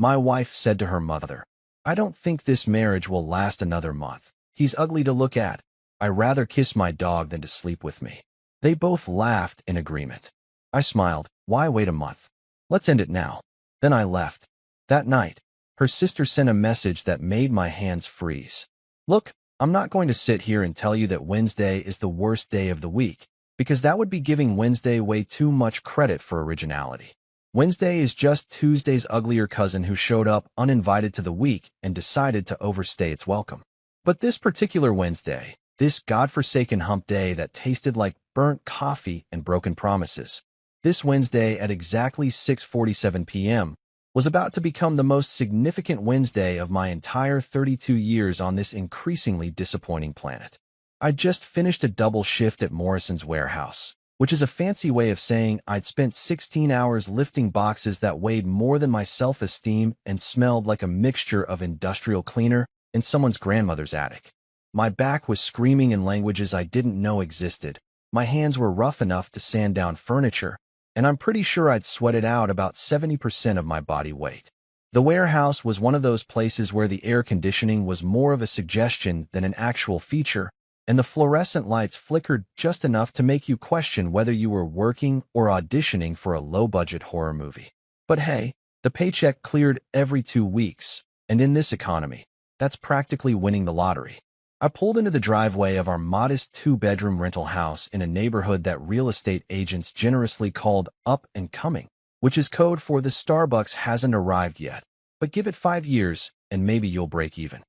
My wife said to her mother, "I don't think this marriage will last another month. He's ugly to look at. I'd rather kiss my dog than to sleep with me." They both laughed in agreement. I smiled. Why wait a month? Let's end it now. Then I left. That night, her sister sent a message that made my hands freeze. Look, I'm not going to sit here and tell you that Wednesday is the worst day of the week, because that would be giving Wednesday way too much credit for originality. Wednesday is just Tuesday's uglier cousin who showed up uninvited to the week and decided to overstay its welcome. But this particular Wednesday, this godforsaken hump day that tasted like burnt coffee and broken promises, this Wednesday at exactly 6:47 p.m., was about to become the most significant Wednesday of my entire 32 years on this increasingly disappointing planet. I'd just finished a double shift at Morrison's warehouse, which is a fancy way of saying I'd spent 16 hours lifting boxes that weighed more than my self-esteem and smelled like a mixture of industrial cleaner in someone's grandmother's attic. My back was screaming in languages I didn't know existed. My hands were rough enough to sand down furniture, and I'm pretty sure I'd sweated out about 70% of my body weight. The warehouse was one of those places where the air conditioning was more of a suggestion than an actual feature, and the fluorescent lights flickered just enough to make you question whether you were working or auditioning for a low-budget horror movie. But hey, the paycheck cleared every 2 weeks, and in this economy, that's practically winning the lottery. I pulled into the driveway of our modest 2-bedroom rental house in a neighborhood that real estate agents generously called up and coming, which is code for the Starbucks hasn't arrived yet, but give it 5 years and maybe you'll break even.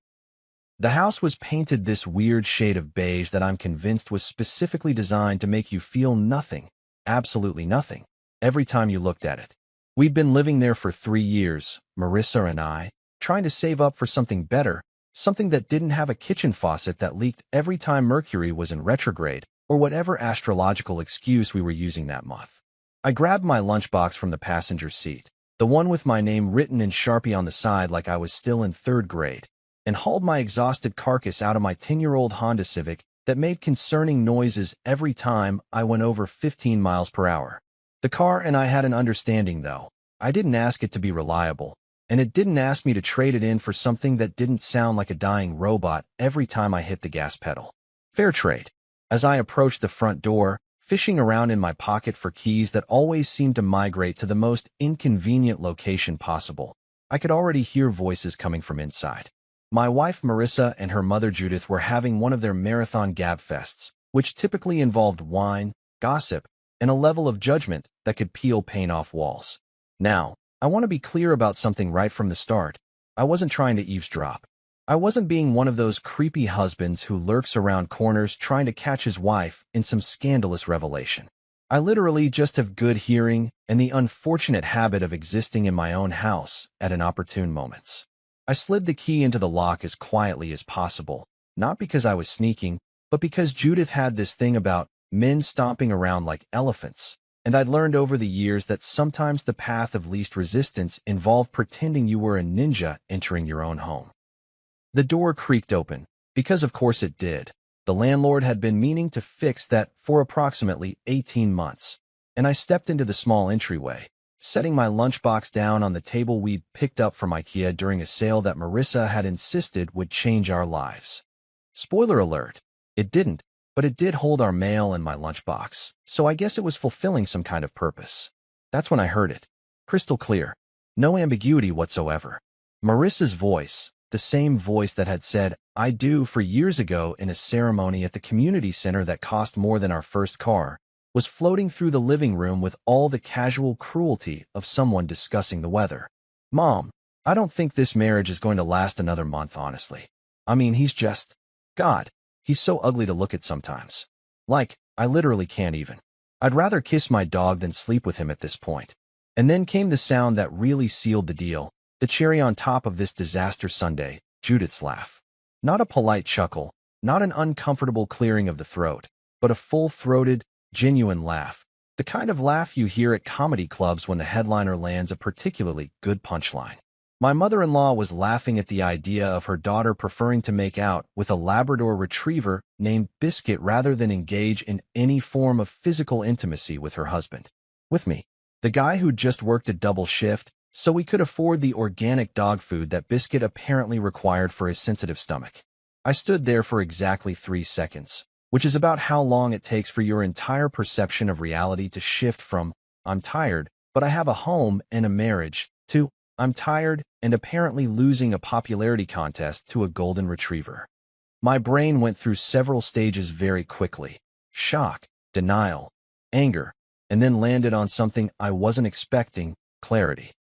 The house was painted this weird shade of beige that I'm convinced was specifically designed to make you feel nothing, absolutely nothing, every time you looked at it. We'd been living there for 3 years, Marissa and I, trying to save up for something better, something that didn't have a kitchen faucet that leaked every time Mercury was in retrograde, or whatever astrological excuse we were using that month. I grabbed my lunchbox from the passenger seat, the one with my name written in Sharpie on the side like I was still in 3rd grade, and hauled my exhausted carcass out of my 10-year-old Honda Civic that made concerning noises every time I went over 15 miles per hour. The car and I had an understanding, though. I didn't ask it to be reliable, and it didn't ask me to trade it in for something that didn't sound like a dying robot every time I hit the gas pedal. Fair trade. As I approached the front door, fishing around in my pocket for keys that always seemed to migrate to the most inconvenient location possible, I could already hear voices coming from inside. My wife Marissa and her mother Judith were having one of their marathon gabfests, which typically involved wine, gossip, and a level of judgment that could peel paint off walls. Now, I want to be clear about something right from the start. I wasn't trying to eavesdrop. I wasn't being one of those creepy husbands who lurks around corners trying to catch his wife in some scandalous revelation. I literally just have good hearing and the unfortunate habit of existing in my own house at inopportune moments. I slid the key into the lock as quietly as possible, not because I was sneaking, but because Judith had this thing about men stomping around like elephants, and I'd learned over the years that sometimes the path of least resistance involved pretending you were a ninja entering your own home. The door creaked open, because of course it did. The landlord had been meaning to fix that for approximately 18 months, and I stepped into the small entryway, setting my lunchbox down on the table we'd picked up from IKEA during a sale that Marissa had insisted would change our lives. Spoiler alert, it didn't, but it did hold our mail and my lunchbox, so I guess it was fulfilling some kind of purpose. That's when I heard it. Crystal clear. No ambiguity whatsoever. Marissa's voice, the same voice that had said, "I do" for years ago in a ceremony at the community center that cost more than our first car, was floating through the living room with all the casual cruelty of someone discussing the weather. "Mom, I don't think this marriage is going to last another month, honestly. I mean, he's just... God. He's so ugly to look at sometimes. Like, I literally can't even. I'd rather kiss my dog than sleep with him at this point." And then came the sound that really sealed the deal, the cherry on top of this disaster Sunday, Judith's laugh. Not a polite chuckle, not an uncomfortable clearing of the throat, but a full-throated, genuine laugh. The kind of laugh you hear at comedy clubs when the headliner lands a particularly good punchline. My mother-in-law was laughing at the idea of her daughter preferring to make out with a Labrador retriever named Biscuit rather than engage in any form of physical intimacy with her husband. With me, the guy who'd just worked a double shift, so we could afford the organic dog food that Biscuit apparently required for his sensitive stomach. I stood there for exactly 3 seconds, which is about how long it takes for your entire perception of reality to shift from, "I'm tired, but I have a home and a marriage," to, "I'm tired and apparently losing a popularity contest to a golden retriever." My brain went through several stages very quickly: shock, denial, anger, and then landed on something I wasn't expecting: clarity.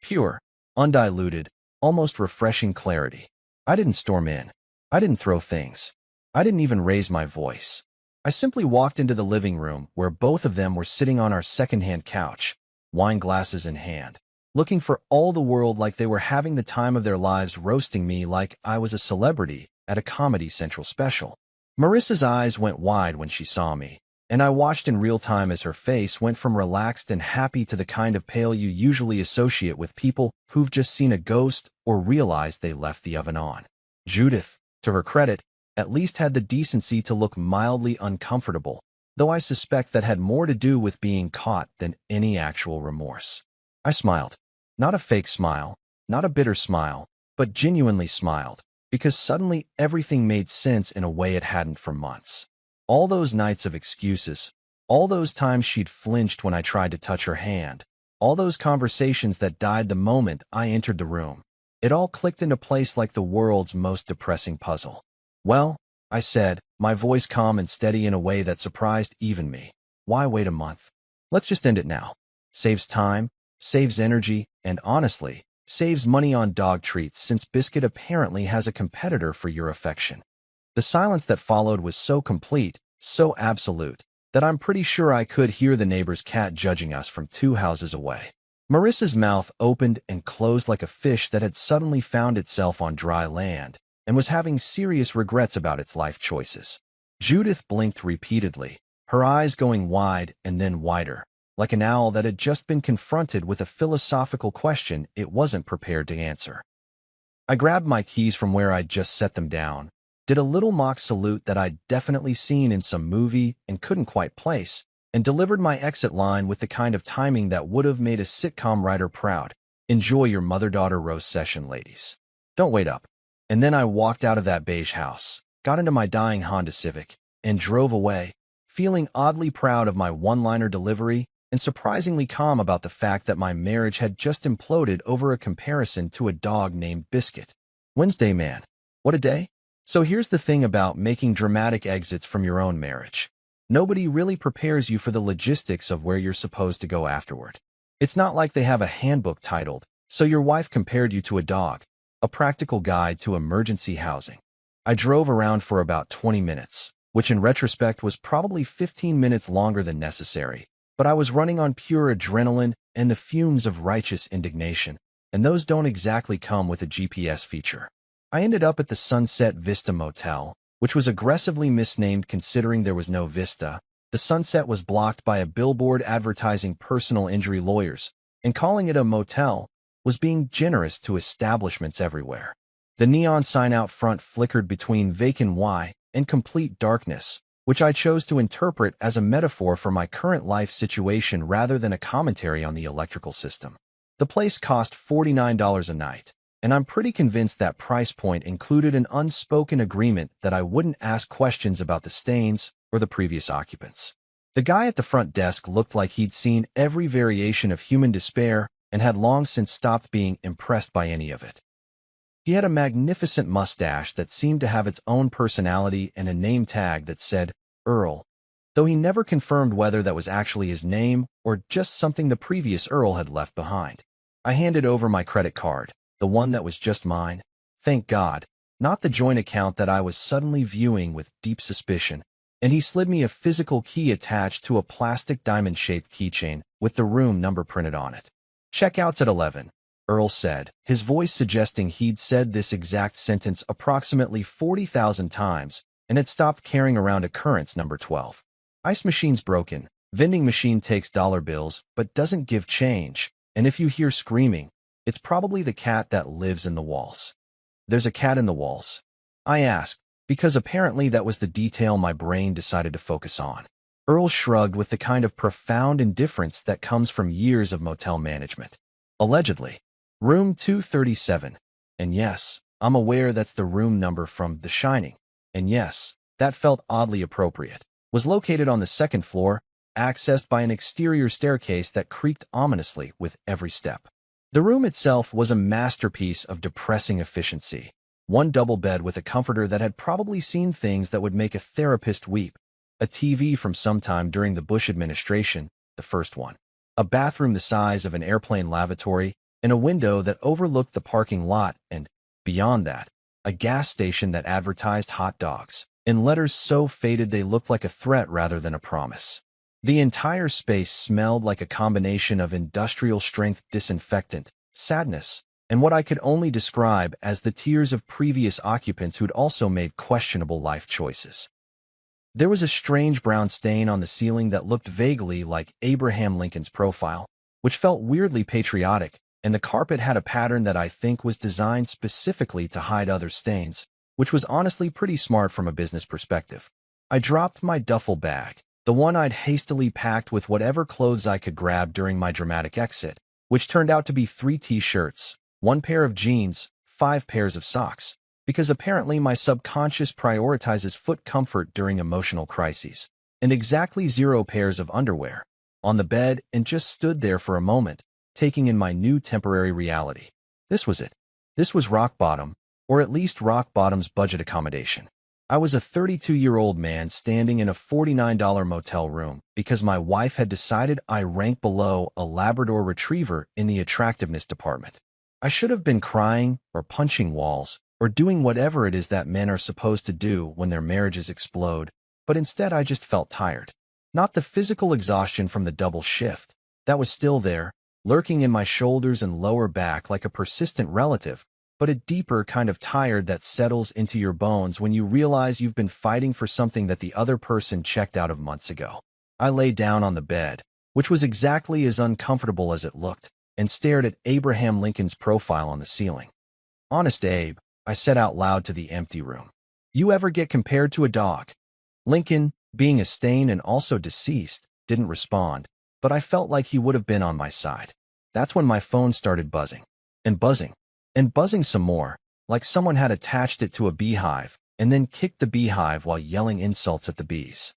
Pure, undiluted, almost refreshing clarity. I didn't storm in. I didn't throw things. I didn't even raise my voice. I simply walked into the living room where both of them were sitting on our secondhand couch, wine glasses in hand, looking for all the world like they were having the time of their lives, roasting me like I was a celebrity at a Comedy Central special. Marissa's eyes went wide when she saw me, and I watched in real time as her face went from relaxed and happy to the kind of pale you usually associate with people who've just seen a ghost or realized they left the oven on. Judith, to her credit, at least had the decency to look mildly uncomfortable, though I suspect that had more to do with being caught than any actual remorse. I smiled. Not a fake smile, not a bitter smile, but genuinely smiled, because suddenly everything made sense in a way it hadn't for months. All those nights of excuses, all those times she'd flinched when I tried to touch her hand, all those conversations that died the moment I entered the room. It all clicked into place like the world's most depressing puzzle. "Well," I said, my voice calm and steady in a way that surprised even me, "why wait a month? Let's just end it now. Saves time, saves energy, and honestly, saves money on dog treats since Biscuit apparently has a competitor for your affection." The silence that followed was so complete, so absolute, that I'm pretty sure I could hear the neighbor's cat judging us from 2 houses away. Marissa's mouth opened and closed like a fish that had suddenly found itself on dry land and was having serious regrets about its life choices. Judith blinked repeatedly, her eyes going wide and then wider, like an owl that had just been confronted with a philosophical question it wasn't prepared to answer. I grabbed my keys from where I'd just set them down, did a little mock salute that I'd definitely seen in some movie and couldn't quite place, and delivered my exit line with the kind of timing that would have made a sitcom writer proud. "Enjoy your mother-daughter roast session, ladies. Don't wait up." And then I walked out of that beige house, got into my dying Honda Civic, and drove away, feeling oddly proud of my one-liner delivery and surprisingly calm about the fact that my marriage had just imploded over a comparison to a dog named Biscuit. Wednesday, man. What a day. So here's the thing about making dramatic exits from your own marriage. Nobody really prepares you for the logistics of where you're supposed to go afterward. It's not like they have a handbook titled, "So Your Wife Compared You to a Dog, a Practical Guide to Emergency Housing." I drove around for about 20 minutes, which in retrospect was probably 15 minutes longer than necessary, but I was running on pure adrenaline and the fumes of righteous indignation, and those don't exactly come with a GPS feature. I ended up at the Sunset Vista Motel, which was aggressively misnamed considering there was no vista. The sunset was blocked by a billboard advertising personal injury lawyers, and calling it a motel was being generous to establishments everywhere. The neon sign out front flickered between vacant Y and complete darkness, which I chose to interpret as a metaphor for my current life situation rather than a commentary on the electrical system. The place cost $49 a night, and I'm pretty convinced that price point included an unspoken agreement that I wouldn't ask questions about the stains or the previous occupants. The guy at the front desk looked like he'd seen every variation of human despair and had long since stopped being impressed by any of it. He had a magnificent mustache that seemed to have its own personality and a name tag that said Earl, though he never confirmed whether that was actually his name or just something the previous Earl had left behind. I handed over my credit card, the one that was just mine. Thank God, not the joint account that I was suddenly viewing with deep suspicion, and he slid me a physical key attached to a plastic diamond-shaped keychain with the room number printed on it. "Checkout's at 11, Earl said, his voice suggesting he'd said this exact sentence approximately 40,000 times and had stopped carrying around occurrence number 12. "Ice machine's broken. Vending machine takes dollar bills but doesn't give change, and if you hear screaming, it's probably the cat that lives in the walls." "There's a cat in the walls?" I asked, because apparently that was the detail my brain decided to focus on. Earl shrugged with the kind of profound indifference that comes from years of motel management. Allegedly. Room 237. And yes, I'm aware that's the room number from The Shining. And yes, that felt oddly appropriate. Was located on the second floor, accessed by an exterior staircase that creaked ominously with every step. The room itself was a masterpiece of depressing efficiency. One double bed with a comforter that had probably seen things that would make a therapist weep. A TV from sometime during the Bush administration, the first one. A bathroom the size of an airplane lavatory, and a window that overlooked the parking lot, and, beyond that, a gas station that advertised hot dogs, in letters so faded they looked like a threat rather than a promise. The entire space smelled like a combination of industrial-strength disinfectant, sadness, and what I could only describe as the tears of previous occupants who'd also made questionable life choices. There was a strange brown stain on the ceiling that looked vaguely like Abraham Lincoln's profile, which felt weirdly patriotic, and the carpet had a pattern that I think was designed specifically to hide other stains, which was honestly pretty smart from a business perspective. I dropped my duffel bag, the one I'd hastily packed with whatever clothes I could grab during my dramatic exit, which turned out to be 3 t-shirts, 1 pair of jeans, 5 pairs of socks, because apparently my subconscious prioritizes foot comfort during emotional crises, and exactly 0 pairs of underwear, on the bed, and just stood there for a moment, taking in my new temporary reality. This was it. This was rock bottom, or at least rock bottom's budget accommodation. I was a 32-year-old man standing in a $49 motel room because my wife had decided I ranked below a Labrador Retriever in the attractiveness department. I should have been crying or punching walls or doing whatever it is that men are supposed to do when their marriages explode, but instead I just felt tired. Not the physical exhaustion from the double shift. That was still there, lurking in my shoulders and lower back like a persistent relative, but a deeper kind of tired that settles into your bones when you realize you've been fighting for something that the other person checked out of months ago. I lay down on the bed, which was exactly as uncomfortable as it looked, and stared at Abraham Lincoln's profile on the ceiling. "Honest, Abe," I said out loud to the empty room. "You ever get compared to a dog?" Lincoln, being a stain and also deceased, didn't respond, but I felt like he would have been on my side. That's when my phone started buzzing. And buzzing. And buzzing some more, like someone had attached it to a beehive, and then kicked the beehive while yelling insults at the bees.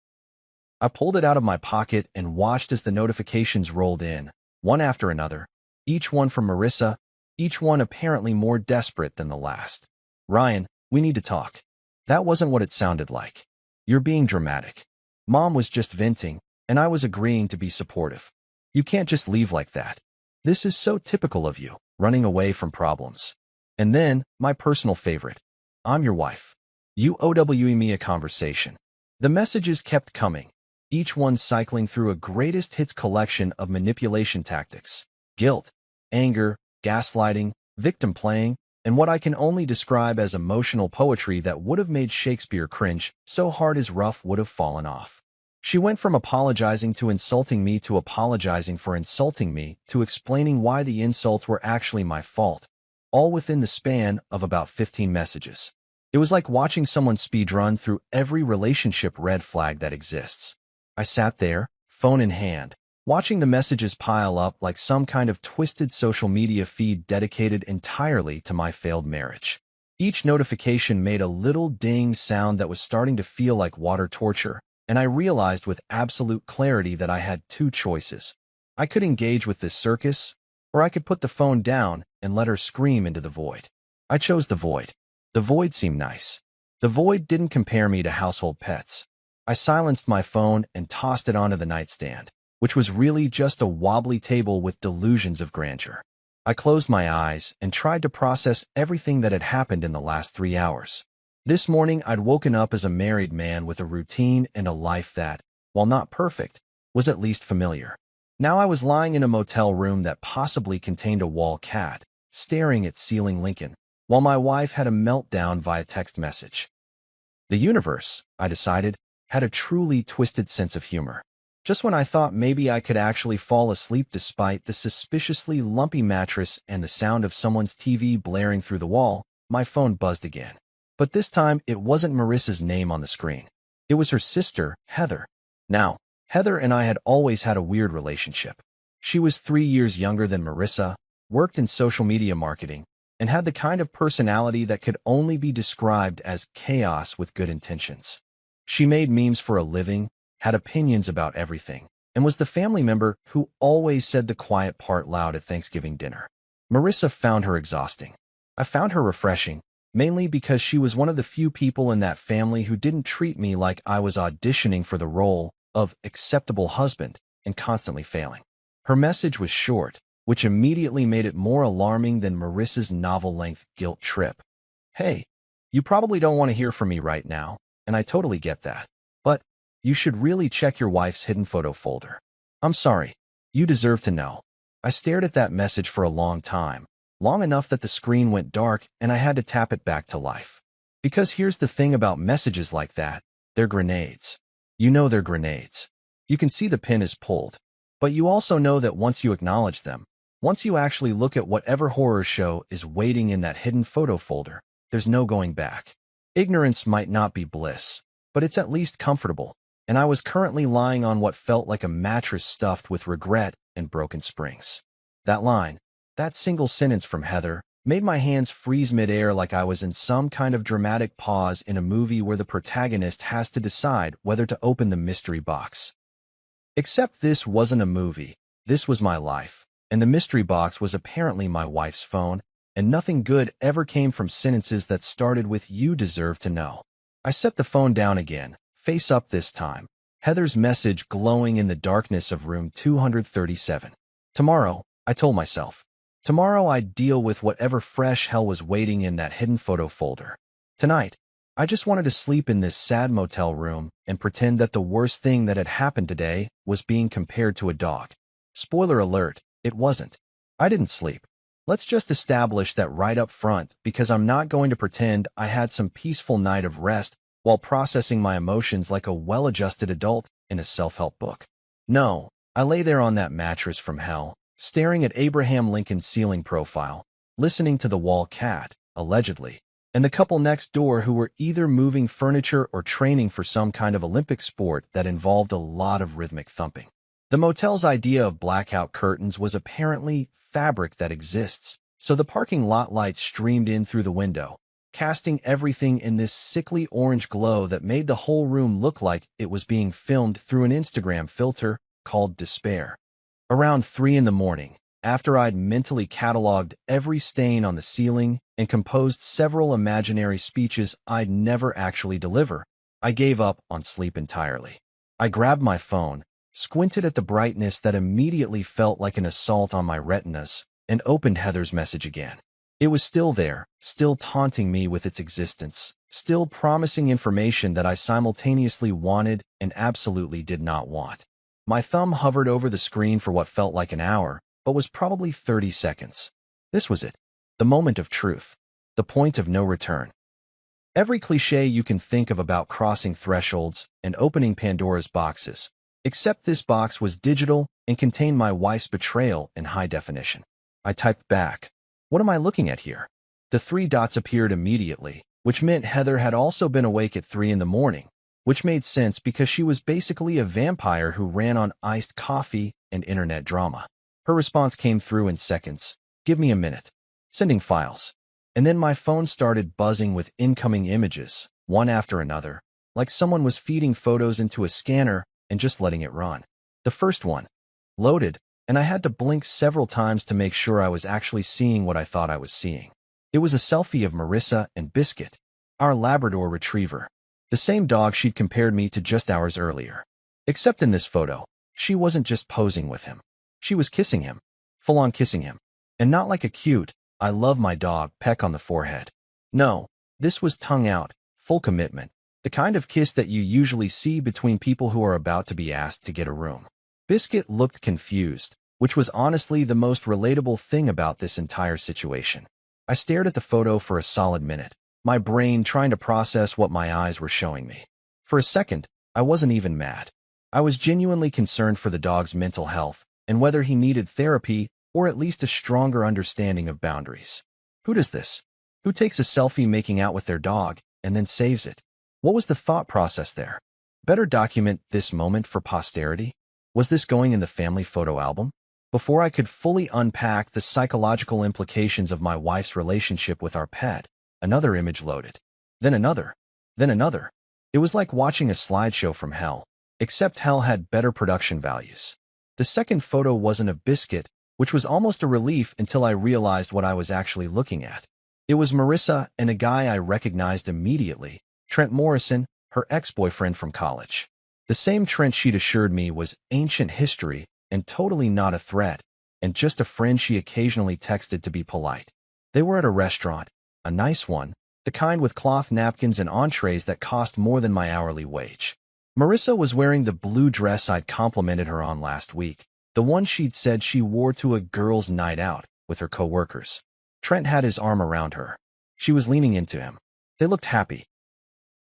I pulled it out of my pocket and watched as the notifications rolled in, one after another, each one from Marissa, each one apparently more desperate than the last. "Ryan, we need to talk." That wasn't what it sounded like. "You're being dramatic." Mom was just venting, and I was agreeing to be supportive. "You can't just leave like that. This is so typical of you, running away from problems." And then, my personal favorite. "I'm your wife. You owe me a conversation." The messages kept coming, each one cycling through a greatest hits collection of manipulation tactics. Guilt, anger, gaslighting, victim playing, and what I can only describe as emotional poetry that would have made Shakespeare cringe so hard his ruff would have fallen off. She went from apologizing to insulting me to apologizing for insulting me to explaining why the insults were actually my fault, all within the span of about 15 messages. It was like watching someone speedrun through every relationship red flag that exists. I sat there, phone in hand, watching the messages pile up like some kind of twisted social media feed dedicated entirely to my failed marriage. Each notification made a little ding sound that was starting to feel like water torture, and I realized with absolute clarity that I had 2 choices. I could engage with this circus, or I could put the phone down and let her scream into the void. I chose the void. The void seemed nice. The void didn't compare me to household pets. I silenced my phone and tossed it onto the nightstand, which was really just a wobbly table with delusions of grandeur. I closed my eyes and tried to process everything that had happened in the last 3 hours. This morning, I'd woken up as a married man with a routine and a life that, while not perfect, was at least familiar. Now I was lying in a motel room that possibly contained a wall cat, staring at ceiling Lincoln, while my wife had a meltdown via text message. The universe, I decided, had a truly twisted sense of humor. Just when I thought maybe I could actually fall asleep despite the suspiciously lumpy mattress and the sound of someone's TV blaring through the wall, my phone buzzed again. But this time, it wasn't Marissa's name on the screen. It was her sister, Heather. Now, Heather and I had always had a weird relationship. She was 3 years younger than Marissa, worked in social media marketing, and had the kind of personality that could only be described as chaos with good intentions. She made memes for a living, had opinions about everything, and was the family member who always said the quiet part loud at Thanksgiving dinner. Marissa found her exhausting. I found her refreshing, mainly because she was one of the few people in that family who didn't treat me like I was auditioning for the role of acceptable husband and constantly failing. Her message was short, which immediately made it more alarming than Marissa's novel-length guilt trip. Hey, you probably don't want to hear from me right now, and I totally get that. But you should really check your wife's hidden photo folder. I'm sorry. You deserve to know. I stared at that message for a long time, long enough that the screen went dark and I had to tap it back to life. Because here's the thing about messages like that, they're grenades. You know they're grenades. You can see the pin is pulled. But you also know that once you acknowledge them, once you actually look at whatever horror show is waiting in that hidden photo folder, there's no going back. Ignorance might not be bliss, but it's at least comfortable, and I was currently lying on what felt like a mattress stuffed with regret and broken springs. That line, that single sentence from Heather, made my hands freeze midair like I was in some kind of dramatic pause in a movie where the protagonist has to decide whether to open the mystery box. Except this wasn't a movie, this was my life, and the mystery box was apparently my wife's phone, and nothing good ever came from sentences that started with "you deserve to know." I set the phone down again, face up this time, Heather's message glowing in the darkness of room 237. Tomorrow, I told myself. Tomorrow I'd deal with whatever fresh hell was waiting in that hidden photo folder. Tonight, I just wanted to sleep in this sad motel room and pretend that the worst thing that had happened today was being compared to a dog. Spoiler alert, it wasn't. I didn't sleep. Let's just establish that right up front, because I'm not going to pretend I had some peaceful night of rest while processing my emotions like a well-adjusted adult in a self-help book. No, I lay there on that mattress from hell, staring at Abraham Lincoln's ceiling profile, listening to the wall cat, allegedly, and the couple next door who were either moving furniture or training for some kind of Olympic sport that involved a lot of rhythmic thumping. The motel's idea of blackout curtains was apparently fabric that exists, so the parking lot lights streamed in through the window, casting everything in this sickly orange glow that made the whole room look like it was being filmed through an Instagram filter called despair. Around 3 in the morning, after I'd mentally cataloged every stain on the ceiling and composed several imaginary speeches I'd never actually deliver, I gave up on sleep entirely. I grabbed my phone, squinted at the brightness that immediately felt like an assault on my retinas, and opened Heather's message again. It was still there, still taunting me with its existence, still promising information that I simultaneously wanted and absolutely did not want. My thumb hovered over the screen for what felt like an hour, but was probably 30 seconds. This was it. The moment of truth. The point of no return. Every cliché you can think of about crossing thresholds and opening Pandora's boxes, except this box was digital and contained my wife's betrayal in high definition. I typed back, "What am I looking at here?" The 3 dots appeared immediately, which meant Heather had also been awake at 3 in the morning, which made sense because she was basically a vampire who ran on iced coffee and internet drama. Her response came through in seconds. "Give me a minute. Sending files." And then my phone started buzzing with incoming images, one after another, like someone was feeding photos into a scanner and just letting it run. The first one loaded, and I had to blink several times to make sure I was actually seeing what I thought I was seeing. It was a selfie of Marissa and Biscuit, our Labrador retriever, the same dog she'd compared me to just hours earlier. Except in this photo, she wasn't just posing with him. She was kissing him, full-on kissing him, and not like a cute, "I love my dog" peck on the forehead. No, this was tongue out, full commitment, the kind of kiss that you usually see between people who are about to be asked to get a room. Biscuit looked confused, which was honestly the most relatable thing about this entire situation. I stared at the photo for a solid minute, my brain trying to process what my eyes were showing me. For a second, I wasn't even mad. I was genuinely concerned for the dog's mental health and whether he needed therapy or at least a stronger understanding of boundaries. Who does this? Who takes a selfie making out with their dog and then saves it? What was the thought process there? Better document this moment for posterity? Was this going in the family photo album? Before I could fully unpack the psychological implications of my wife's relationship with our pet, another image loaded. Then another. Then another. It was like watching a slideshow from hell, except hell had better production values. The second photo wasn't a biscuit, which was almost a relief until I realized what I was actually looking at. It was Marissa and a guy I recognized immediately, Trent Morrison, her ex-boyfriend from college. The same Trent she'd assured me was ancient history and totally not a threat, and just a friend she occasionally texted to be polite. They were at a restaurant, a nice one, the kind with cloth napkins and entrees that cost more than my hourly wage. Marissa was wearing the blue dress I'd complimented her on last week, the one she'd said she wore to a girls' night out with her coworkers. Trent had his arm around her. She was leaning into him. They looked happy.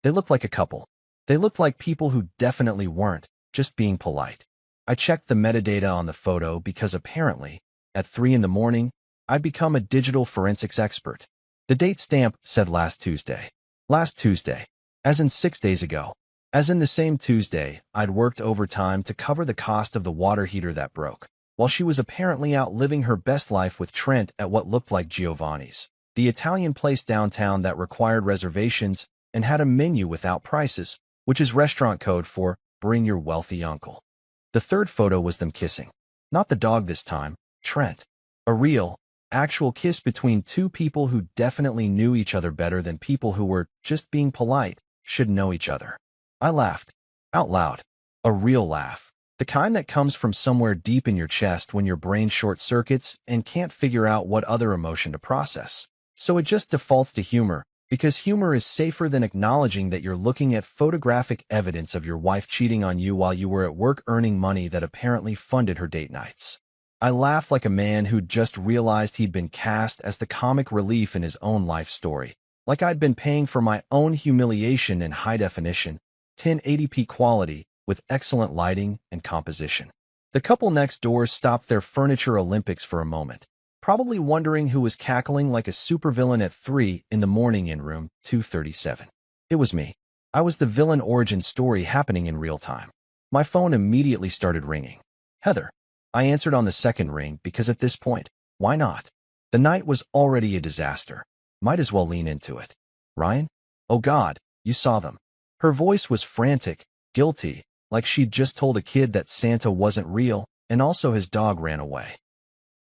They looked like a couple. They looked like people who definitely weren't just being polite. I checked the metadata on the photo because apparently, at 3 in the morning, I'd become a digital forensics expert. The date stamp said last Tuesday. Last Tuesday. As in 6 days ago. As in the same Tuesday, I'd worked overtime to cover the cost of the water heater that broke, while she was apparently out living her best life with Trent at what looked like Giovanni's, the Italian place downtown that required reservations and had a menu without prices, which is restaurant code for bring your wealthy uncle. The third photo was them kissing. Not the dog this time, Trent. A real, actual kiss between two people who definitely knew each other better than people who were just being polite should know each other. I laughed. Out loud. A real laugh. The kind that comes from somewhere deep in your chest when your brain short-circuits and can't figure out what other emotion to process. So it just defaults to humor, because humor is safer than acknowledging that you're looking at photographic evidence of your wife cheating on you while you were at work earning money that apparently funded her date nights. I laughed like a man who'd just realized he'd been cast as the comic relief in his own life story, like I'd been paying for my own humiliation in high definition, 1080p quality, with excellent lighting and composition. The couple next door stopped their furniture Olympics for a moment, probably wondering who was cackling like a supervillain at 3 in the morning in room 237. It was me. I was the villain origin story happening in real time. My phone immediately started ringing. Heather. I answered on the second ring because at this point, why not? The night was already a disaster. Might as well lean into it. Ryan? Oh God, you saw them. Her voice was frantic, guilty, like she'd just told a kid that Santa wasn't real and also his dog ran away.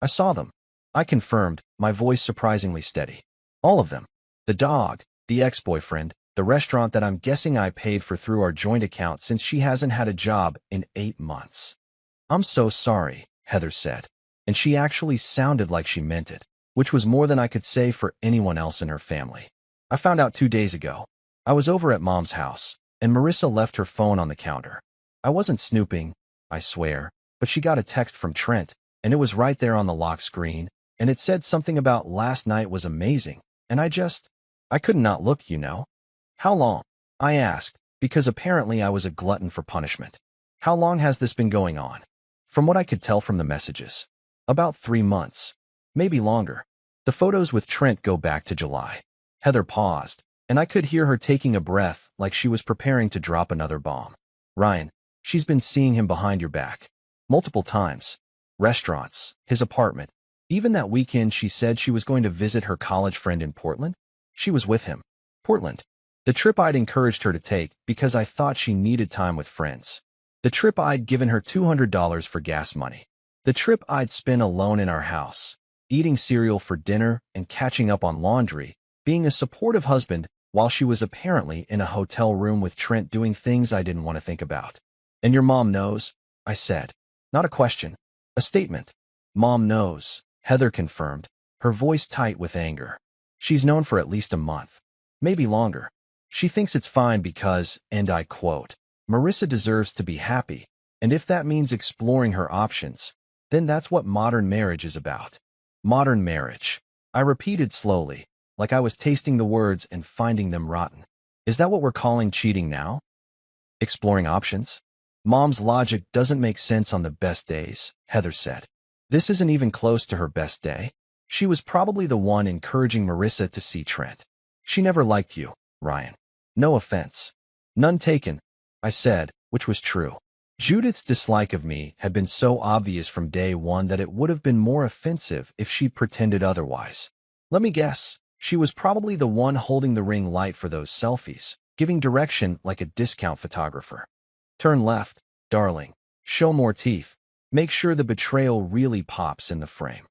I saw them. I confirmed, my voice surprisingly steady. All of them. The dog, the ex-boyfriend, the restaurant that I'm guessing I paid for through our joint account since she hasn't had a job in 8 months. I'm so sorry, Heather said, and she actually sounded like she meant it, which was more than I could say for anyone else in her family. I found out 2 days ago. I was over at Mom's house, and Marissa left her phone on the counter. I wasn't snooping, I swear, but she got a text from Trent, and it was right there on the lock screen, and it said something about last night was amazing, and I could not look, you know. How long? I asked, because apparently I was a glutton for punishment. How long has this been going on? From what I could tell from the messages. About 3 months. Maybe longer. The photos with Trent go back to July. Heather paused, and I could hear her taking a breath like she was preparing to drop another bomb. Ryan, she's been seeing him behind your back. Multiple times. Restaurants, his apartment. Even that weekend she said she was going to visit her college friend in Portland. She was with him. Portland. The trip I'd encouraged her to take because I thought she needed time with friends. The trip I'd given her $200 for gas money. The trip I'd spent alone in our house, eating cereal for dinner and catching up on laundry, being a supportive husband while she was apparently in a hotel room with Trent doing things I didn't want to think about. And your mom knows, I said. Not a question. A statement. Mom knows, Heather confirmed, her voice tight with anger. She's known for at least a month. Maybe longer. She thinks it's fine because, and I quote, Marissa deserves to be happy, and if that means exploring her options, then that's what modern marriage is about. Modern marriage. I repeated slowly, like I was tasting the words and finding them rotten. Is that what we're calling cheating now? Exploring options? Mom's logic doesn't make sense on the best days, Heather said. This isn't even close to her best day. She was probably the one encouraging Marissa to see Trent. She never liked you, Ryan. No offense. None taken, I said, which was true. Judith's dislike of me had been so obvious from day one that it would have been more offensive if she'd pretended otherwise. Let me guess, she was probably the one holding the ring light for those selfies, giving direction like a discount photographer. Turn left, darling. Show more teeth. Make sure the betrayal really pops in the frame.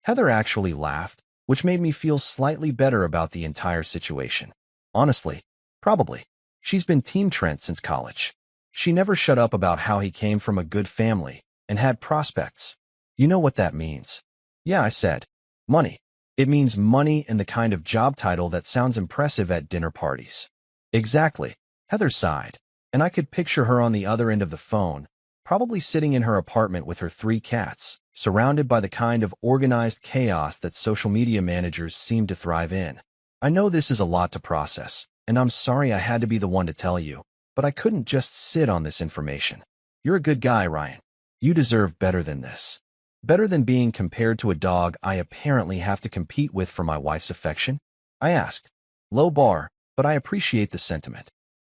Heather actually laughed, which made me feel slightly better about the entire situation. Honestly, probably. She's been Team Trent since college. She never shut up about how he came from a good family and had prospects. You know what that means? Yeah, I said. Money. It means money and the kind of job title that sounds impressive at dinner parties. Exactly. Heather sighed, and I could picture her on the other end of the phone, probably sitting in her apartment with her 3 cats, surrounded by the kind of organized chaos that social media managers seem to thrive in. I know this is a lot to process, and I'm sorry I had to be the one to tell you, but I couldn't just sit on this information. You're a good guy, Ryan. You deserve better than this. Better than being compared to a dog I apparently have to compete with for my wife's affection? I asked. Low bar, but I appreciate the sentiment.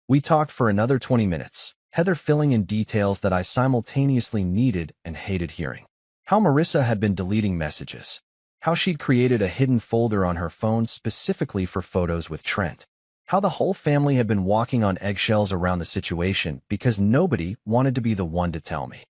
We talked for another 20 minutes, Heather filling in details that I simultaneously needed and hated hearing. How Marissa had been deleting messages. How she'd created a hidden folder on her phone specifically for photos with Trent. How the whole family had been walking on eggshells around the situation because nobody wanted to be the one to tell me.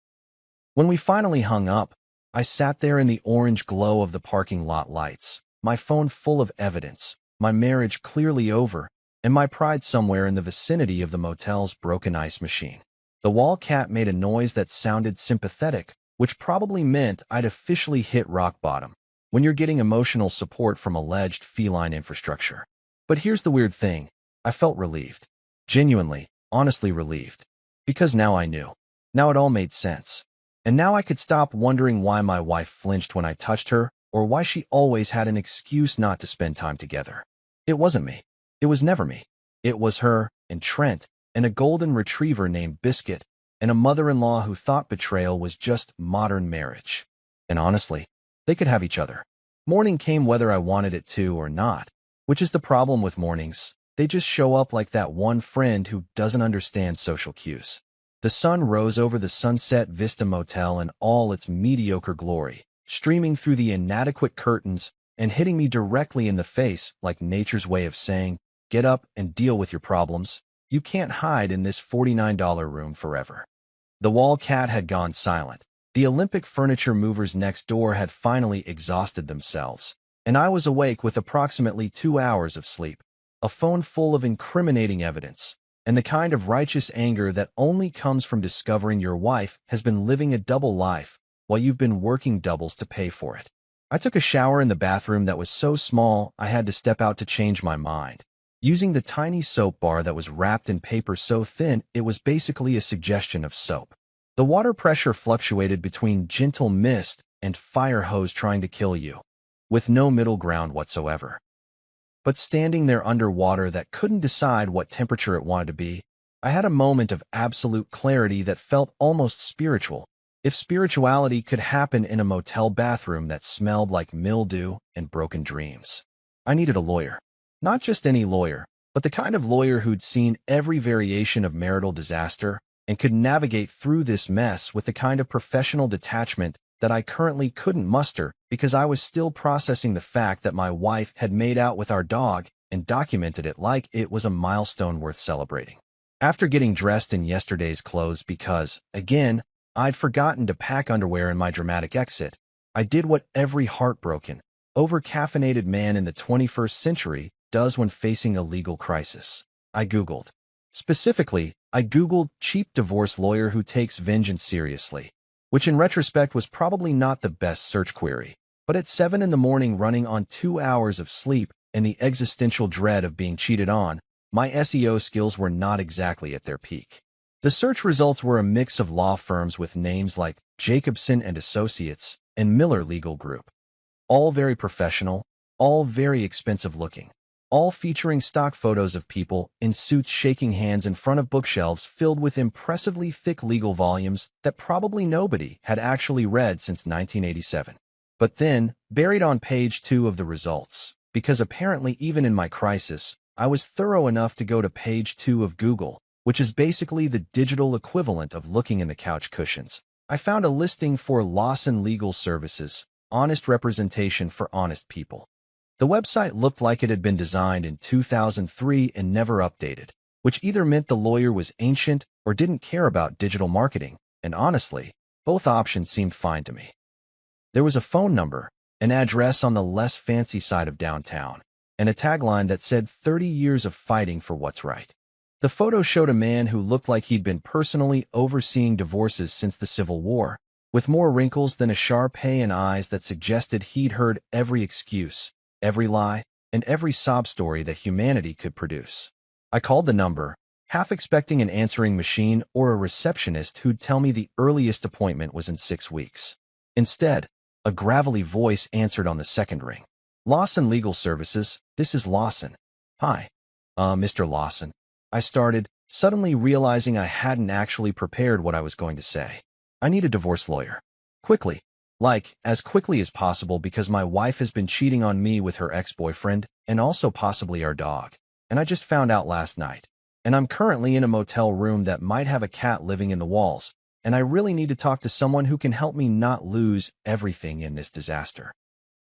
When we finally hung up, I sat there in the orange glow of the parking lot lights, my phone full of evidence, my marriage clearly over, and my pride somewhere in the vicinity of the motel's broken ice machine. The wall cat made a noise that sounded sympathetic, which probably meant I'd officially hit rock bottom, when you're getting emotional support from alleged feline infrastructure. But here's the weird thing. I felt relieved. Genuinely, honestly relieved. Because now I knew. Now it all made sense. And now I could stop wondering why my wife flinched when I touched her, or why she always had an excuse not to spend time together. It wasn't me. It was never me. It was her, and Trent, and a golden retriever named Biscuit, and a mother-in-law who thought betrayal was just modern marriage. And honestly, they could have each other. Morning came whether I wanted it to or not, which is the problem with mornings. They just show up like that one friend who doesn't understand social cues. The sun rose over the Sunset Vista Motel in all its mediocre glory, streaming through the inadequate curtains and hitting me directly in the face like nature's way of saying, get up and deal with your problems. You can't hide in this $49 room forever. The wall cat had gone silent. The Olympic furniture movers next door had finally exhausted themselves, and I was awake with approximately 2 hours of sleep, a phone full of incriminating evidence, and the kind of righteous anger that only comes from discovering your wife has been living a double life while you've been working doubles to pay for it. I took a shower in the bathroom that was so small I had to step out to change my mind, using the tiny soap bar that was wrapped in paper so thin it was basically a suggestion of soap. The water pressure fluctuated between gentle mist and fire hose trying to kill you, with no middle ground whatsoever. But standing there underwater that couldn't decide what temperature it wanted to be, I had a moment of absolute clarity that felt almost spiritual, if spirituality could happen in a motel bathroom that smelled like mildew and broken dreams. I needed a lawyer. Not just any lawyer, but the kind of lawyer who'd seen every variation of marital disaster and could navigate through this mess with the kind of professional detachment that I currently couldn't muster because I was still processing the fact that my wife had made out with our dog and documented it like it was a milestone worth celebrating. After getting dressed in yesterday's clothes because, again, I'd forgotten to pack underwear in my dramatic exit, I did what every heartbroken, over-caffeinated man in the 21st century does when facing a legal crisis. I Googled. Specifically, I Googled cheap divorce lawyer who takes vengeance seriously, which in retrospect was probably not the best search query. But at 7 in the morning running on 2 hours of sleep and the existential dread of being cheated on, my SEO skills were not exactly at their peak. The search results were a mix of law firms with names like Jacobson and Associates and Miller Legal Group. All very professional, all very expensive looking, all featuring stock photos of people in suits shaking hands in front of bookshelves filled with impressively thick legal volumes that probably nobody had actually read since 1987. But then, buried on page 2 of the results, because apparently even in my crisis, I was thorough enough to go to page 2 of Google, which is basically the digital equivalent of looking in the couch cushions. I found a listing for Lawson Legal Services, honest representation for honest people. The website looked like it had been designed in 2003 and never updated, which either meant the lawyer was ancient or didn't care about digital marketing, and honestly, both options seemed fine to me. There was a phone number, an address on the less fancy side of downtown, and a tagline that said 30 years of fighting for what's right. The photo showed a man who looked like he'd been personally overseeing divorces since the Civil War, with more wrinkles than a Shar-Pei and eyes that suggested he'd heard every excuse, every lie, and every sob story that humanity could produce. I called the number, half expecting an answering machine or a receptionist who'd tell me the earliest appointment was in 6 weeks. Instead, a gravelly voice answered on the second ring. Lawson Legal Services, this is Lawson. Hi. Mr. Lawson. I started, suddenly realizing I hadn't actually prepared what I was going to say. I need a divorce lawyer. Quickly. As quickly as possible because my wife has been cheating on me with her ex-boyfriend and also possibly our dog. And I just found out last night. And I'm currently in a motel room that might have a cat living in the walls, and I really need to talk to someone who can help me not lose everything in this disaster.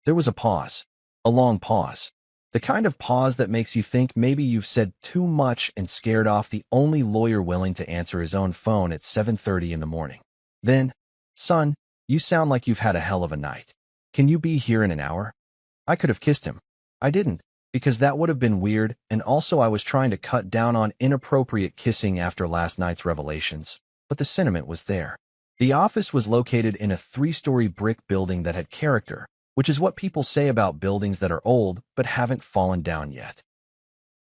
There was a pause. A long pause. The kind of pause that makes you think maybe you've said too much and scared off the only lawyer willing to answer his own phone at 7:30 in the morning. Then, son, you sound like you've had a hell of a night. Can you be here in an hour? I could have kissed him. I didn't, because that would have been weird, and also I was trying to cut down on inappropriate kissing after last night's revelations. But the sentiment was there. The office was located in a 3-story brick building that had character, which is what people say about buildings that are old but haven't fallen down yet.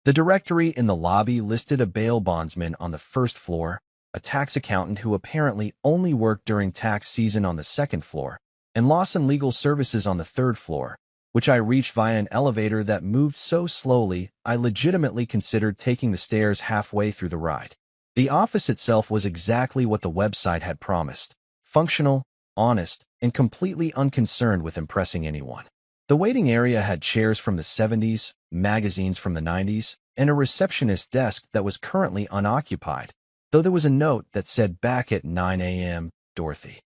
The directory in the lobby listed a bail bondsman on the first floor, a tax accountant who apparently only worked during tax season on the second floor, and Lawson Legal Services on the third floor, which I reached via an elevator that moved so slowly I legitimately considered taking the stairs halfway through the ride. The office itself was exactly what the website had promised: functional, honest, and completely unconcerned with impressing anyone. The waiting area had chairs from the 70s, magazines from the 90s, and a receptionist desk that was currently unoccupied, though there was a note that said back at 9 a.m., Dorothy.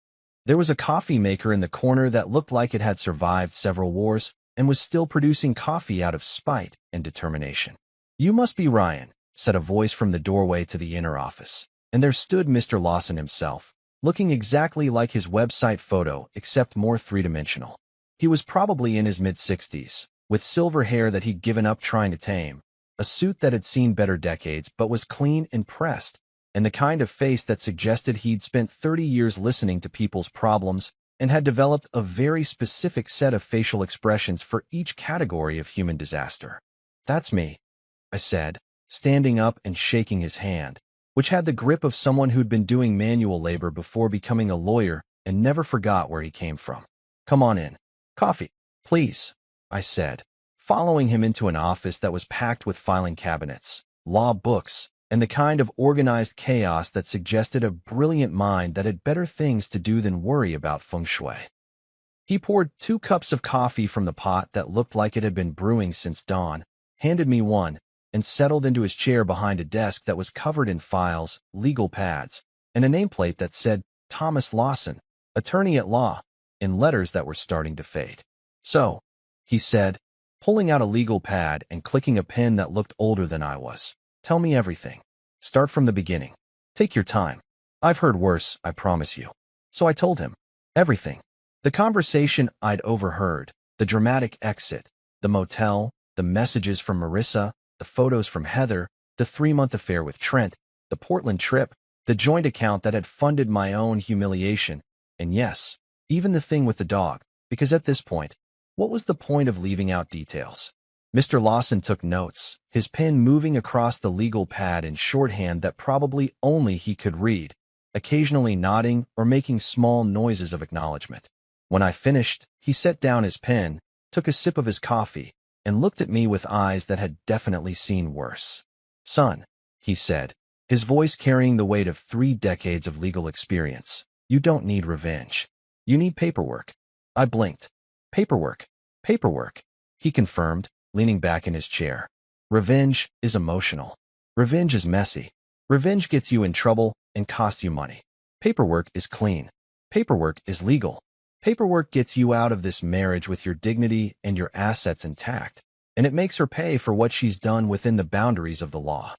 There was a coffee maker in the corner that looked like it had survived several wars and was still producing coffee out of spite and determination. You must be Ryan, said a voice from the doorway to the inner office, and there stood Mr. Lawson himself, looking exactly like his website photo except more three-dimensional. He was probably in his mid-60s, with silver hair that he'd given up trying to tame, a suit that had seen better decades but was clean and pressed, and the kind of face that suggested he'd spent 30 years listening to people's problems and had developed a very specific set of facial expressions for each category of human disaster. That's me, I said, standing up and shaking his hand, which had the grip of someone who'd been doing manual labor before becoming a lawyer and never forgot where he came from. Come on in. Coffee, please, I said, following him into an office that was packed with filing cabinets, law books, and the kind of organized chaos that suggested a brilliant mind that had better things to do than worry about feng shui. He poured 2 cups of coffee from the pot that looked like it had been brewing since dawn, handed me one, and settled into his chair behind a desk that was covered in files, legal pads, and a nameplate that said Thomas Lawson, attorney at law, in letters that were starting to fade. So, he said, pulling out a legal pad and clicking a pen that looked older than I was. Tell me everything. Start from the beginning. Take your time. I've heard worse, I promise you. So I told him. Everything. The conversation I'd overheard, the dramatic exit, the motel, the messages from Marissa, the photos from Heather, the 3-month affair with Trent, the Portland trip, the joint account that had funded my own humiliation, and yes, even the thing with the dog, because at this point, what was the point of leaving out details? Mr. Lawson took notes, his pen moving across the legal pad in shorthand that probably only he could read, occasionally nodding or making small noises of acknowledgement. When I finished, he set down his pen, took a sip of his coffee, and looked at me with eyes that had definitely seen worse. Son, he said, his voice carrying the weight of 3 decades of legal experience, you don't need revenge. You need paperwork. I blinked. Paperwork. Paperwork, he confirmed, leaning back in his chair. Revenge is emotional. Revenge is messy. Revenge gets you in trouble and costs you money. Paperwork is clean. Paperwork is legal. Paperwork gets you out of this marriage with your dignity and your assets intact, and it makes her pay for what she's done within the boundaries of the law.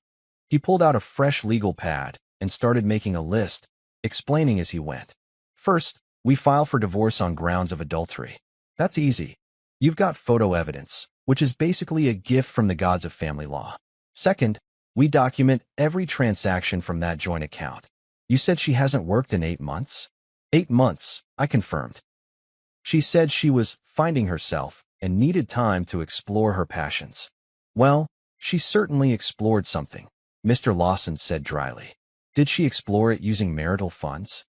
He pulled out a fresh legal pad and started making a list, explaining as he went. First, we file for divorce on grounds of adultery. That's easy. You've got photo evidence, which is basically a gift from the gods of family law. Second, we document every transaction from that joint account. You said she hasn't worked in 8 months? 8 months, I confirmed. She said she was finding herself and needed time to explore her passions. Well, she certainly explored something, Mr. Lawson said dryly. Did she explore it using marital funds?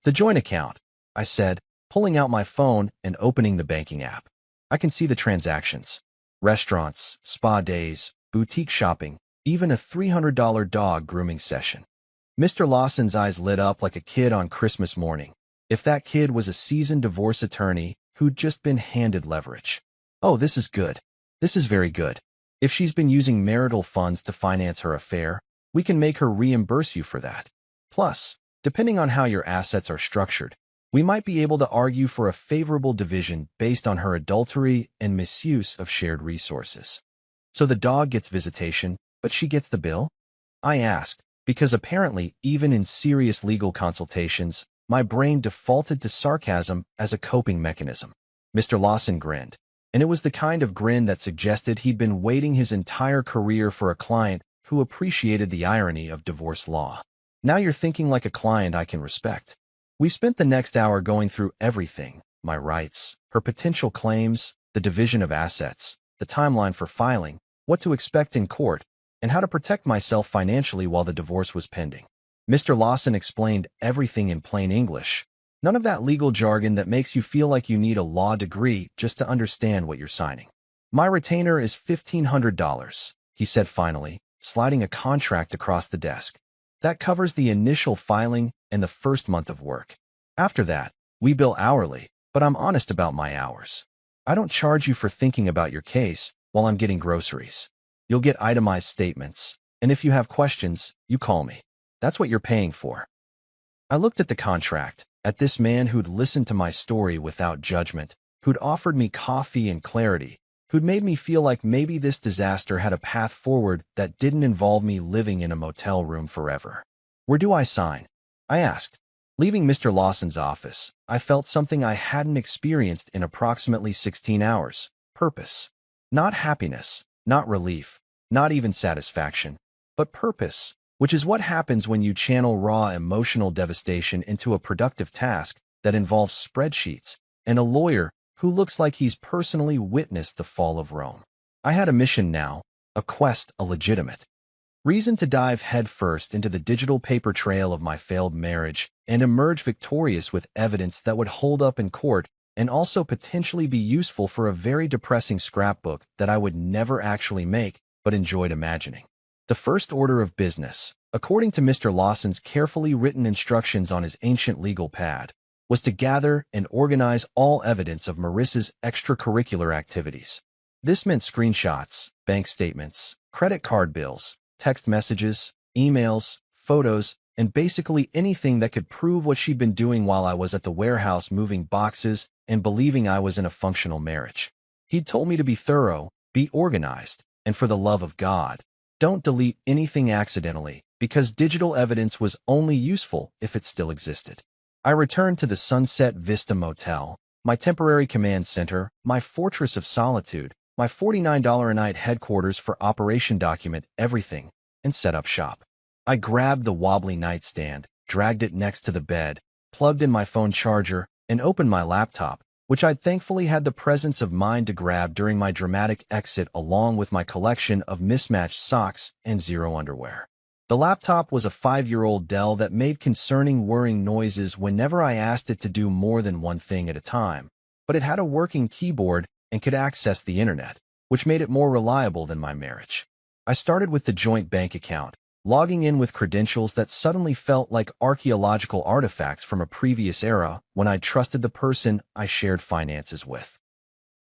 The joint account, I said, pulling out my phone and opening the banking app. I can see the transactions. Restaurants, spa days, boutique shopping, even a $300 dog grooming session. Mr. Lawson's eyes lit up like a kid on Christmas morning. If that kid was a seasoned divorce attorney who'd just been handed leverage. Oh, this is good. This is very good. If she's been using marital funds to finance her affair, we can make her reimburse you for that. Plus, depending on how your assets are structured, we might be able to argue for a favorable division based on her adultery and misuse of shared resources. So the dog gets visitation, but she gets the bill? I asked, because apparently, even in serious legal consultations, my brain defaulted to sarcasm as a coping mechanism. Mr. Lawson grinned, and it was the kind of grin that suggested he'd been waiting his entire career for a client who appreciated the irony of divorce law. Now you're thinking like a client I can respect. We spent the next hour going through everything, my rights, her potential claims, the division of assets, the timeline for filing, what to expect in court, and how to protect myself financially while the divorce was pending. Mr. Lawson explained everything in plain English. None of that legal jargon that makes you feel like you need a law degree just to understand what you're signing. My retainer is $1,500, he said finally, sliding a contract across the desk. That covers the initial filing and the first month of work. After that, we bill hourly, but I'm honest about my hours. I don't charge you for thinking about your case while I'm getting groceries. You'll get itemized statements, and if you have questions, you call me. That's what you're paying for. I looked at the contract, at this man who'd listened to my story without judgment, who'd offered me coffee and clarity, who'd made me feel like maybe this disaster had a path forward that didn't involve me living in a motel room forever. Where do I sign? I asked. Leaving Mr. Lawson's office, I felt something I hadn't experienced in approximately 16 hours. Purpose. Not happiness, not relief, not even satisfaction, but purpose, which is what happens when you channel raw emotional devastation into a productive task that involves spreadsheets and a lawyer who looks like he's personally witnessed the fall of Rome. I had a mission now, a quest, a legitimate reason to dive headfirst into the digital paper trail of my failed marriage and emerge victorious with evidence that would hold up in court and also potentially be useful for a very depressing scrapbook that I would never actually make but enjoyed imagining. The first order of business, according to Mr. Lawson's carefully written instructions on his ancient legal pad, was to gather and organize all evidence of Marissa's extracurricular activities. This meant screenshots, bank statements, credit card bills, text messages, emails, photos, and basically anything that could prove what she'd been doing while I was at the warehouse moving boxes and believing I was in a functional marriage. He'd told me to be thorough, be organized, and for the love of God, don't delete anything accidentally, because digital evidence was only useful if it still existed. I returned to the Sunset Vista Motel, my temporary command center, my fortress of solitude, my $49 a night headquarters for Operation Document Everything, and set up shop. I grabbed the wobbly nightstand, dragged it next to the bed, plugged in my phone charger, and opened my laptop, which I'd thankfully had the presence of mind to grab during my dramatic exit along with my collection of mismatched socks and zero underwear. The laptop was a 5-year-old Dell that made concerning whirring noises whenever I asked it to do more than one thing at a time, but it had a working keyboard and could access the internet, which made it more reliable than my marriage. I started with the joint bank account, logging in with credentials that suddenly felt like archaeological artifacts from a previous era when I trusted the person I shared finances with.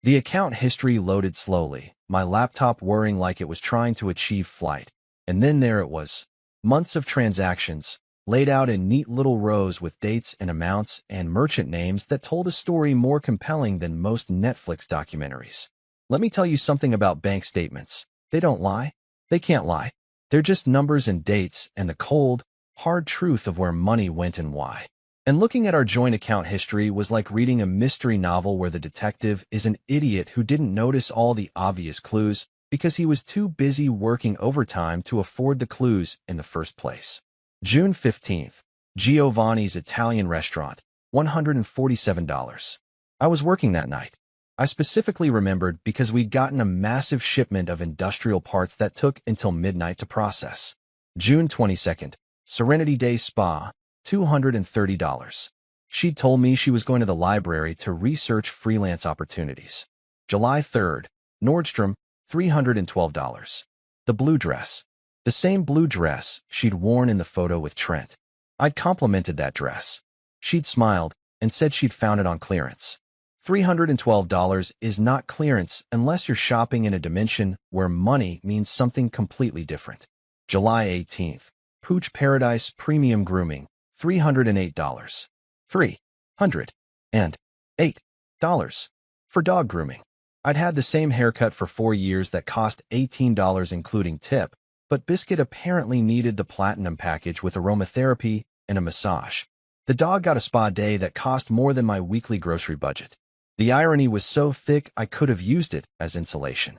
The account history loaded slowly, my laptop whirring like it was trying to achieve flight, and then there it was. Months of transactions, laid out in neat little rows with dates and amounts and merchant names that told a story more compelling than most Netflix documentaries. Let me tell you something about bank statements. They don't lie. They can't lie. They're just numbers and dates and the cold, hard truth of where money went and why. And looking at our joint account history was like reading a mystery novel where the detective is an idiot who didn't notice all the obvious clues because he was too busy working overtime to afford the clues in the first place. June 15th, Giovanni's Italian restaurant, $147. I was working that night. I specifically remembered because we'd gotten a massive shipment of industrial parts that took until midnight to process. June 22nd, Serenity Day Spa, $230. She'd told me she was going to the library to research freelance opportunities. July 3rd, Nordstrom, $312. The blue dress. The same blue dress she'd worn in the photo with Trent. I'd complimented that dress. She'd smiled and said she'd found it on clearance. $312 is not clearance unless you're shopping in a dimension where money means something completely different. July 18th, Pooch Paradise Premium Grooming, $308. $308 for dog grooming. I'd had the same haircut for 4 years that cost $18 including tip, but Biscuit apparently needed the platinum package with aromatherapy and a massage. The dog got a spa day that cost more than my weekly grocery budget. The irony was so thick I could have used it as insulation.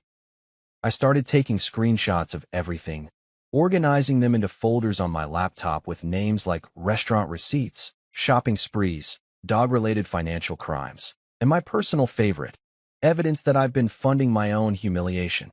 I started taking screenshots of everything, organizing them into folders on my laptop with names like restaurant receipts, shopping sprees, dog-related financial crimes, and my personal favorite, evidence that I've been funding my own humiliation.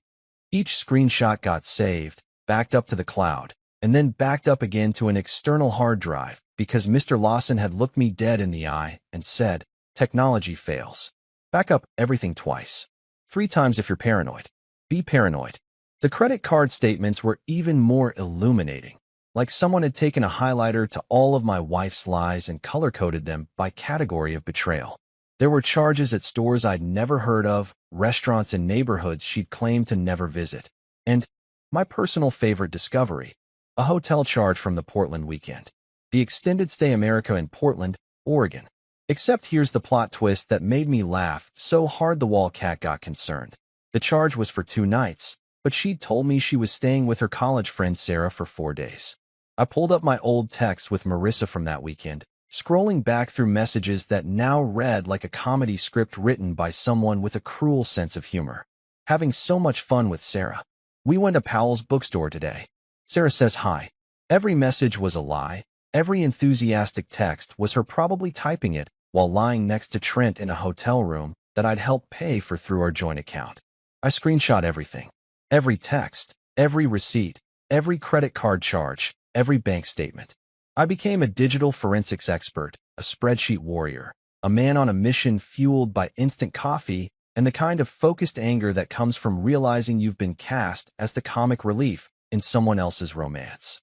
Each screenshot got saved, backed up to the cloud, and then backed up again to an external hard drive because Mr. Lawson had looked me dead in the eye and said, "Technology fails. Back up everything twice. 3 times if you're paranoid. Be paranoid." The credit card statements were even more illuminating, like someone had taken a highlighter to all of my wife's lies and color-coded them by category of betrayal. There were charges at stores I'd never heard of, restaurants in neighborhoods she'd claimed to never visit, and my personal favorite discovery, a hotel charge from the Portland weekend. The Extended Stay America in Portland, Oregon. Except here's the plot twist that made me laugh so hard the wall cat got concerned. The charge was for 2 nights, but she'd told me she was staying with her college friend Sarah for 4 days. I pulled up my old texts with Marissa from that weekend, scrolling back through messages that now read like a comedy script written by someone with a cruel sense of humor. Having so much fun with Sarah. We went to Powell's bookstore today. Sarah says hi. Every message was a lie. Every enthusiastic text was her probably typing it while lying next to Trent in a hotel room that I'd helped pay for through our joint account. I screenshot everything. Every text, every receipt, every credit card charge, every bank statement. I became a digital forensics expert, a spreadsheet warrior, a man on a mission fueled by instant coffee and the kind of focused anger that comes from realizing you've been cast as the comic relief in someone else's romance.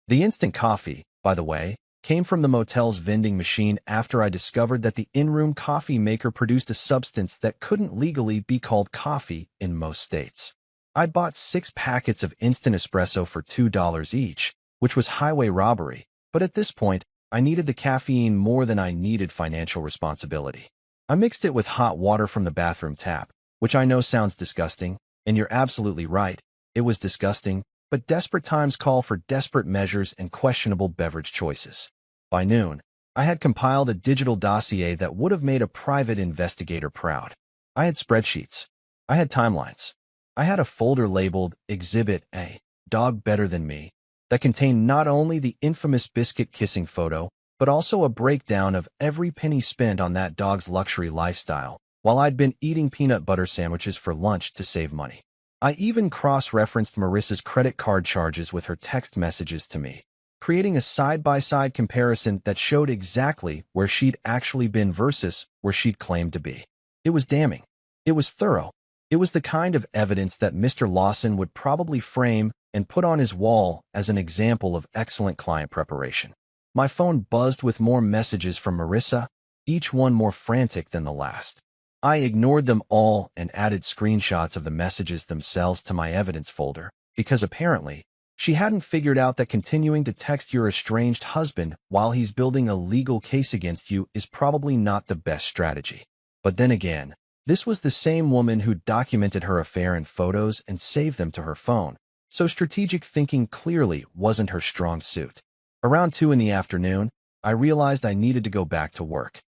The instant coffee, by the way, came from the motel's vending machine after I discovered that the in-room coffee maker produced a substance that couldn't legally be called coffee in most states. I'd bought 6 packets of instant espresso for $2 each, which was highway robbery, but at this point, I needed the caffeine more than I needed financial responsibility. I mixed it with hot water from the bathroom tap, which I know sounds disgusting, and you're absolutely right, it was disgusting, but desperate times call for desperate measures and questionable beverage choices. By noon, I had compiled a digital dossier that would have made a private investigator proud. I had spreadsheets. I had timelines. I had a folder labeled Exhibit A, Dog Better Than Me, that contained not only the infamous biscuit kissing photo, but also a breakdown of every penny spent on that dog's luxury lifestyle, while I'd been eating peanut butter sandwiches for lunch to save money. I even cross-referenced Marissa's credit card charges with her text messages to me, creating a side-by-side comparison that showed exactly where she'd actually been versus where she'd claimed to be. It was damning. It was thorough. It was the kind of evidence that Mr. Lawson would probably frame and put on his wall as an example of excellent client preparation. My phone buzzed with more messages from Marissa, each one more frantic than the last. I ignored them all and added screenshots of the messages themselves to my evidence folder, because apparently, She hadn't figured out that continuing to text your estranged husband while he's building a legal case against you is probably not the best strategy. But then again, this was the same woman who documented her affair in photos and saved them to her phone, so strategic thinking clearly wasn't her strong suit. Around 2 in the afternoon, I realized I needed to go back to work.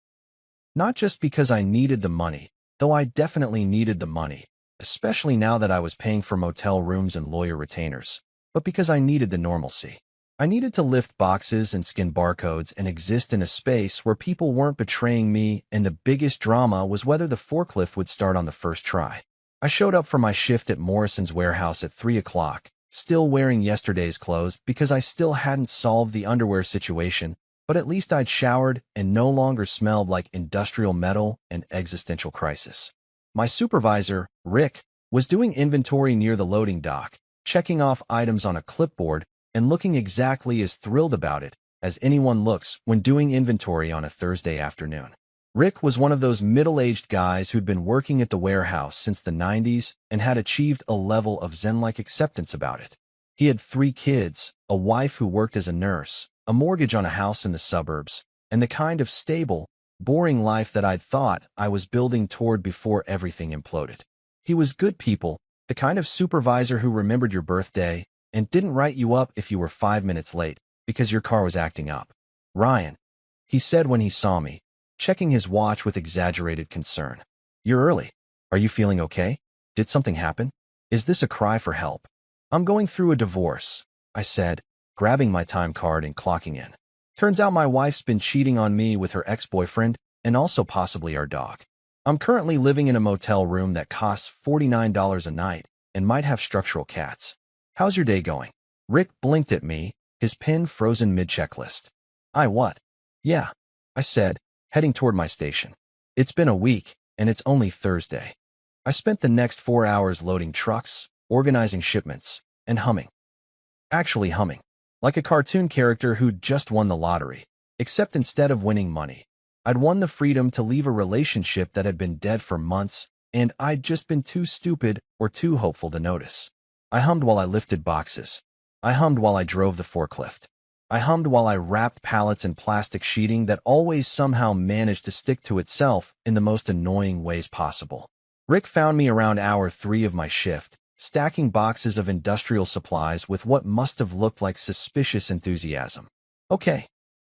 Not just because I needed the money, though I definitely needed the money, especially now that I was paying for motel rooms and lawyer retainers, but because I needed the normalcy. I needed to lift boxes and scan barcodes and exist in a space where people weren't betraying me, and the biggest drama was whether the forklift would start on the first try. I showed up for my shift at Morrison's warehouse at 3 o'clock, still wearing yesterday's clothes because I still hadn't solved the underwear situation, but at least I'd showered and no longer smelled like industrial metal and existential crisis. My supervisor, Rick, was doing inventory near the loading dock, checking off items on a clipboard and looking exactly as thrilled about it as anyone looks when doing inventory on a Thursday afternoon. Rick was one of those middle-aged guys who'd been working at the warehouse since the 90s and had achieved a level of Zen-like acceptance about it. He had 3 kids, a wife who worked as a nurse, a mortgage on a house in the suburbs, and the kind of stable, boring life that I'd thought I was building toward before everything imploded. He was good people, the kind of supervisor who remembered your birthday and didn't write you up if you were 5 minutes late because your car was acting up. "Ryan," he said when he saw me, checking his watch with exaggerated concern. "You're early. Are you feeling okay? Did something happen? Is this a cry for help?" "I'm going through a divorce," I said, grabbing my time card and clocking in. "Turns out my wife's been cheating on me with her ex-boyfriend and also possibly our dog. I'm currently living in a motel room that costs $49 a night and might have structural cats. How's your day going?" Rick blinked at me, his pen frozen mid-checklist. What? "Yeah," I said, heading toward my station. "It's been a week, and it's only Thursday." I spent the next 4 hours loading trucks, organizing shipments, and humming. Actually humming. Like a cartoon character who'd just won the lottery, except instead of winning money, I'd won the freedom to leave a relationship that had been dead for months, and I'd just been too stupid or too hopeful to notice. I hummed while I lifted boxes. I hummed while I drove the forklift. I hummed while I wrapped pallets in plastic sheeting that always somehow managed to stick to itself in the most annoying ways possible. Rick found me around hour 3 of my shift, stacking boxes of industrial supplies with what must have looked like suspicious enthusiasm. "Okay,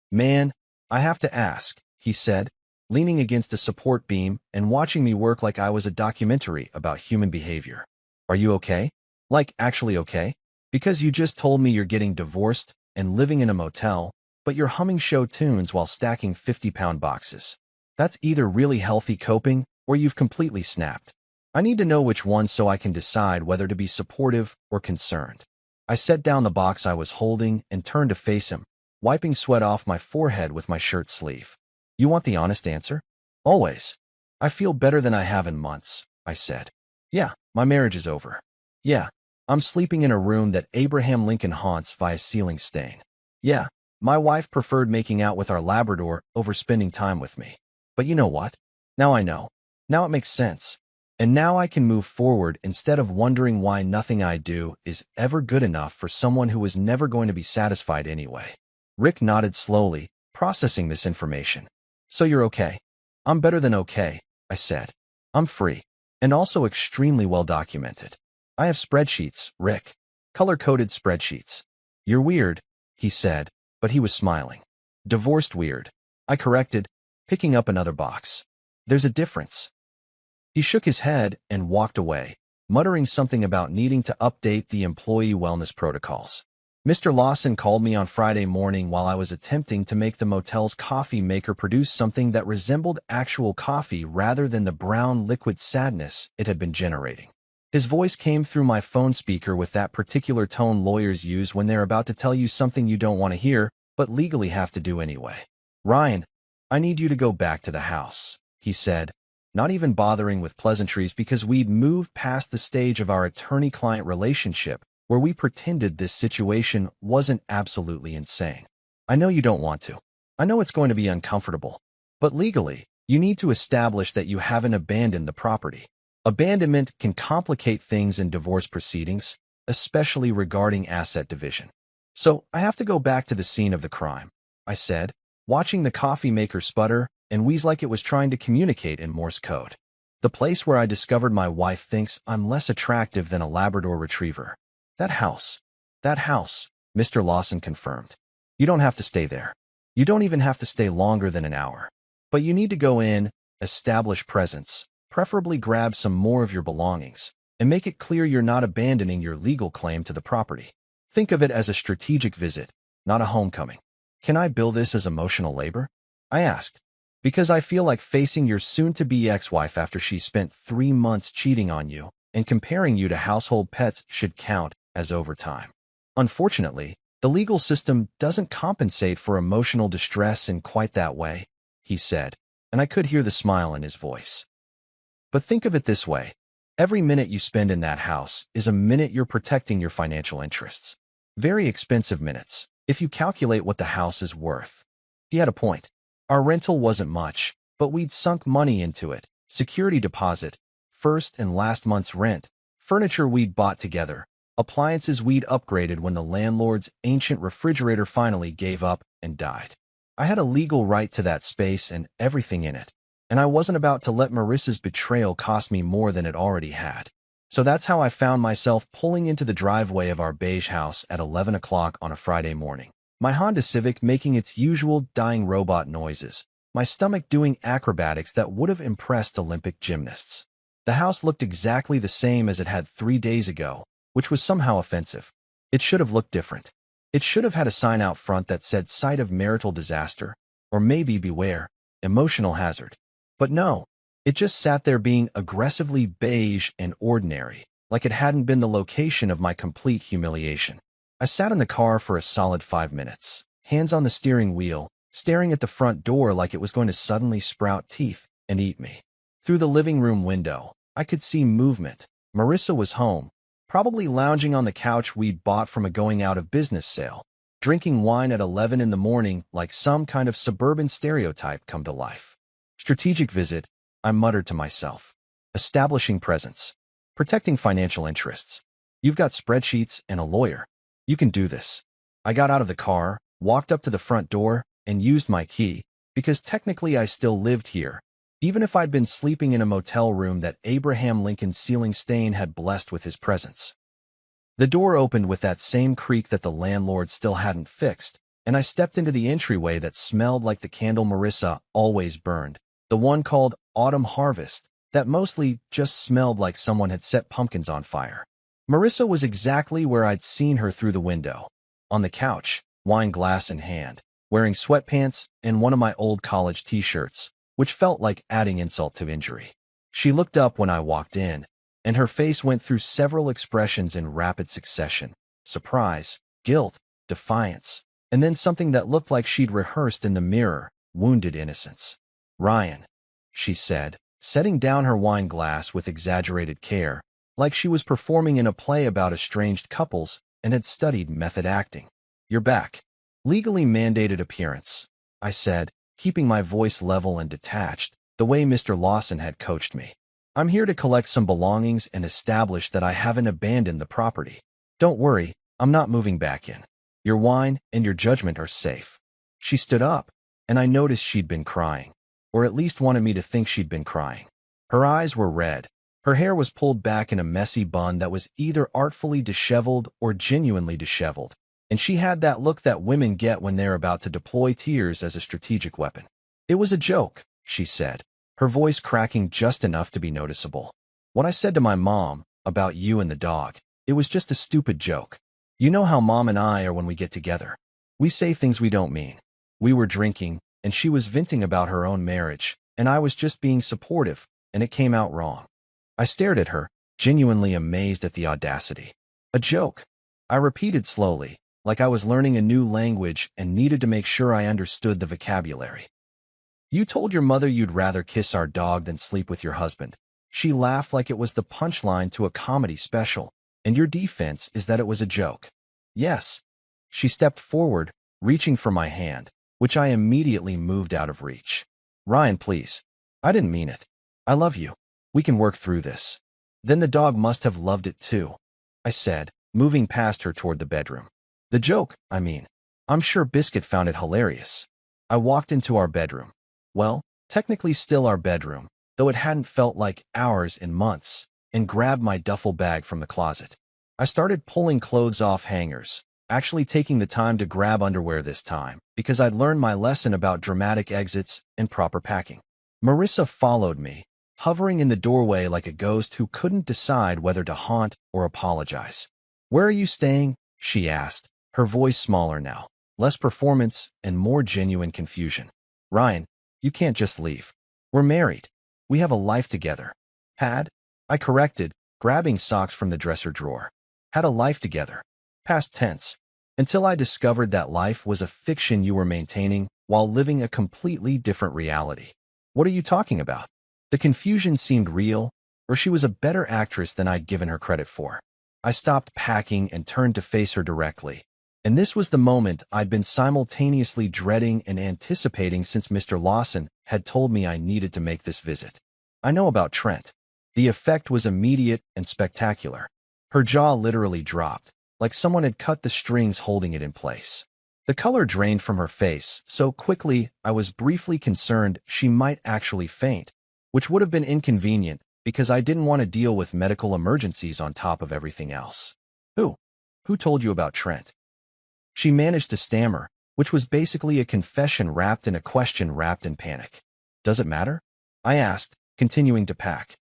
man, I have to ask," he said, leaning against a support beam and watching me work like I was a documentary about human behavior. "Are you okay? Like, actually okay? Because you just told me you're getting divorced and living in a motel, but you're humming show tunes while stacking 50-pound boxes. That's either really healthy coping or you've completely snapped. I need to know which one so I can decide whether to be supportive or concerned." I set down the box I was holding and turned to face him, wiping sweat off my forehead with my shirt sleeve. "You want the honest answer?" "Always." "I feel better than I have in months," I said. "Yeah, my marriage is over. Yeah, I'm sleeping in a room that Abraham Lincoln haunts via ceiling stain. Yeah, my wife preferred making out with our Labrador over spending time with me. But you know what? Now I know. Now it makes sense. And now I can move forward instead of wondering why nothing I do is ever good enough for someone who is never going to be satisfied anyway." Rick nodded slowly, processing this information. "So you're okay?" "I'm better than okay," I said. "I'm free. And also extremely well documented. I have spreadsheets, Rick. Color-coded spreadsheets." "You're weird," he said, but he was smiling. "Divorced weird," I corrected, picking up another box. "There's a difference." He shook his head and walked away, muttering something about needing to update the employee wellness protocols. Mr. Lawson called me on Friday morning while I was attempting to make the motel's coffee maker produce something that resembled actual coffee rather than the brown liquid sadness it had been generating. His voice came through my phone speaker with that particular tone lawyers use when they're about to tell you something you don't want to hear, but legally have to do anyway. "Ryan, I need you to go back to the house," he said, not even bothering with pleasantries because we'd moved past the stage of our attorney-client relationship where we pretended this situation wasn't absolutely insane. "I know you don't want to. I know it's going to be uncomfortable. But legally, you need to establish that you haven't abandoned the property. Abandonment can complicate things in divorce proceedings, especially regarding asset division. So I have to go back to the scene of the crime, I said, watching the coffee maker sputter and wheeze like it was trying to communicate in Morse code. The place where I discovered my wife thinks I'm less attractive than a Labrador retriever. That house, Mr. Lawson confirmed. You don't have to stay there. You don't even have to stay longer than an hour. But you need to go in, establish presence, preferably grab some more of your belongings, and make it clear you're not abandoning your legal claim to the property. Think of it as a strategic visit, not a homecoming. Can I bill this as emotional labor? I asked. Because I feel like facing your soon-to-be ex-wife after she spent 3 months cheating on you and comparing you to household pets should count as overtime. Unfortunately, the legal system doesn't compensate for emotional distress in quite that way, he said, and I could hear the smile in his voice. But think of it this way. Every minute you spend in that house is a minute you're protecting your financial interests. Very expensive minutes, if you calculate what the house is worth. He had a point. Our rental wasn't much, but we'd sunk money into it. Security deposit, first and last month's rent, furniture we'd bought together, appliances we'd upgraded when the landlord's ancient refrigerator finally gave up and died. I had a legal right to that space and everything in it, and I wasn't about to let Marissa's betrayal cost me more than it already had. So that's how I found myself pulling into the driveway of our beige house at 11 o'clock on a Friday morning. My Honda Civic making its usual dying robot noises, my stomach doing acrobatics that would have impressed Olympic gymnasts. The house looked exactly the same as it had 3 days ago, which was somehow offensive. It should have looked different. It should have had a sign out front that said site of marital disaster, or maybe beware, emotional hazard. But no, it just sat there being aggressively beige and ordinary, like it hadn't been the location of my complete humiliation. I sat in the car for a solid 5 minutes, hands on the steering wheel, staring at the front door like it was going to suddenly sprout teeth and eat me. Through the living room window, I could see movement. Marissa was home, probably lounging on the couch we'd bought from a going-out-of-business sale, drinking wine at 11 in the morning like some kind of suburban stereotype come to life. Strategic visit, I muttered to myself. Establishing presence. Protecting financial interests. You've got spreadsheets and a lawyer. You can do this. I got out of the car, walked up to the front door, and used my key, because technically I still lived here, even if I'd been sleeping in a motel room that Abraham Lincoln's ceiling stain had blessed with his presence. The door opened with that same creak that the landlord still hadn't fixed, and I stepped into the entryway that smelled like the candle Marissa always burned, the one called Autumn Harvest, that mostly just smelled like someone had set pumpkins on fire. Marissa was exactly where I'd seen her through the window, on the couch, wine glass in hand, wearing sweatpants and one of my old college t-shirts, which felt like adding insult to injury. She looked up when I walked in, and her face went through several expressions in rapid succession: surprise, guilt, defiance, and then something that looked like she'd rehearsed in the mirror: wounded innocence. "Ryan," she said, setting down her wine glass with exaggerated care, like she was performing in a play about estranged couples and had studied method acting. "You're back." "Legally mandated appearance," I said, keeping my voice level and detached, the way Mr. Lawson had coached me. "I'm here to collect some belongings and establish that I haven't abandoned the property. Don't worry, I'm not moving back in. Your wine and your judgment are safe." She stood up, and I noticed she'd been crying, or at least wanted me to think she'd been crying. Her eyes were red. Her hair was pulled back in a messy bun that was either artfully disheveled or genuinely disheveled, and she had that look that women get when they're about to deploy tears as a strategic weapon. "It was a joke," she said, her voice cracking just enough to be noticeable. "What I said to my mom about you and the dog, it was just a stupid joke. You know how Mom and I are when we get together. We say things we don't mean. We were drinking, and she was venting about her own marriage, and I was just being supportive, and it came out wrong." I stared at her, genuinely amazed at the audacity. "A joke," I repeated slowly, like I was learning a new language and needed to make sure I understood the vocabulary. "You told your mother you'd rather kiss our dog than sleep with your husband." She laughed like it was the punchline to a comedy special, "and your defense is that it was a joke." "Yes." She stepped forward, reaching for my hand, which I immediately moved out of reach. "Ryan, please. I didn't mean it. I love you. We can work through this." "Then the dog must have loved it too," I said, moving past her toward the bedroom. The joke, I mean. I'm sure Biscuit found it hilarious. I walked into our bedroom. Well, technically still our bedroom, though it hadn't felt like hours in months, and grabbed my duffel bag from the closet. I started pulling clothes off hangers, actually taking the time to grab underwear this time, because I'd learned my lesson about dramatic exits and proper packing. Marissa followed me, hovering in the doorway like a ghost who couldn't decide whether to haunt or apologize. "Where are you staying?" she asked, her voice smaller now, less performance and more genuine confusion. "Ryan, you can't just leave. We're married. We have a life together." "Had?" I corrected, grabbing socks from the dresser drawer. "Had a life together. Past tense. Until I discovered that life was a fiction you were maintaining while living a completely different reality." "What are you talking about?" The confusion seemed real, or she was a better actress than I'd given her credit for. I stopped packing and turned to face her directly. And this was the moment I'd been simultaneously dreading and anticipating since Mr. Lawson had told me I needed to make this visit. "I know about Trent." The effect was immediate and spectacular. Her jaw literally dropped, like someone had cut the strings holding it in place. The color drained from her face so quickly I was briefly concerned she might actually faint, which would have been inconvenient because I didn't want to deal with medical emergencies on top of everything else. Who? Who told you about Trent?" She managed to stammer, which was basically a confession wrapped in a question wrapped in panic. "Does it matter?" I asked, continuing to pack.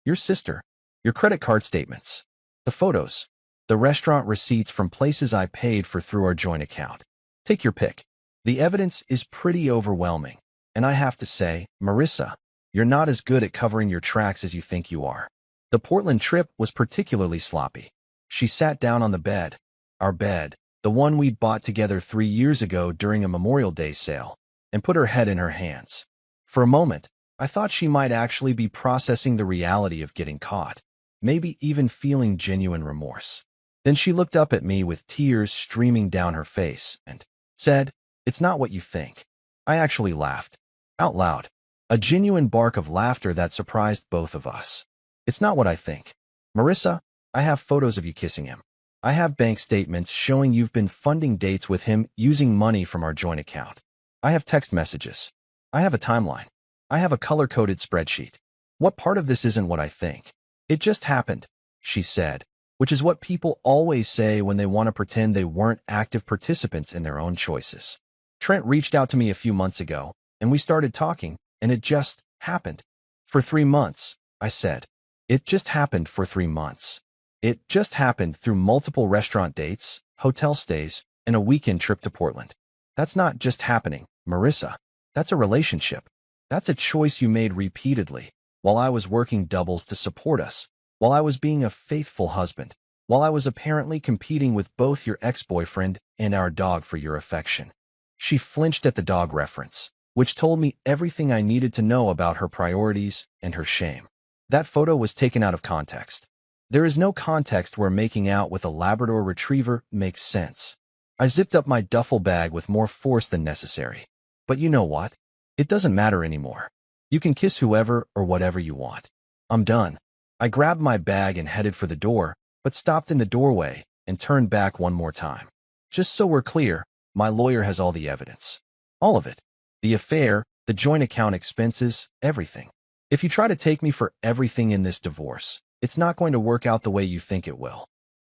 "Your sister, your credit card statements, the photos, the restaurant receipts from places I paid for through our joint account. Take your pick. The evidence is pretty overwhelming, and I have to say, Marissa, you're not as good at covering your tracks as you think you are." The Portland trip was particularly sloppy. She sat down on the bed, our bed, the one we'd bought together 3 years ago during a Memorial Day sale, and put her head in her hands. For a moment, I thought she might actually be processing the reality of getting caught, maybe even feeling genuine remorse. Then she looked up at me with tears streaming down her face and said, "It's not what you think." I actually laughed, out loud, a genuine bark of laughter that surprised both of us. "It's not what I think. Marissa, I have photos of you kissing him. I have bank statements showing you've been funding dates with him using money from our joint account. I have text messages. I have a timeline. I have a color-coded spreadsheet. What part of this isn't what I think? It just happened," she said, which is what people always say when they want to pretend they weren't active participants in their own choices. "Trent reached out to me a few months ago, and we started talking, and it just happened." "For 3 months," I said. "It just happened for 3 months. It just happened through multiple restaurant dates, hotel stays, and a weekend trip to Portland. That's not just happening, Marissa. That's a relationship. That's a choice you made repeatedly, while I was working doubles to support us, while I was being a faithful husband, while I was apparently competing with both your ex-boyfriend and our dog for your affection." She flinched at the dog reference, which told me everything I needed to know about her priorities and her shame. That photo was taken out of context. There is no context where making out with a Labrador retriever makes sense. I zipped up my duffel bag with more force than necessary. "But you know what? It doesn't matter anymore. You can kiss whoever or whatever you want. I'm done." I grabbed my bag and headed for the door, but stopped in the doorway and turned back one more time. "Just so we're clear, my lawyer has all the evidence. All of it. The affair, the joint account expenses, everything. If you try to take me for everything in this divorce, it's not going to work out the way you think it will."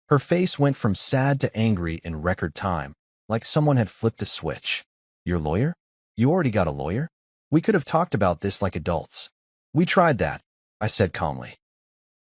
Her face went from sad to angry in record time, like someone had flipped a switch. "Your lawyer? You already got a lawyer? We could have talked about this like adults." "We tried that," I said calmly.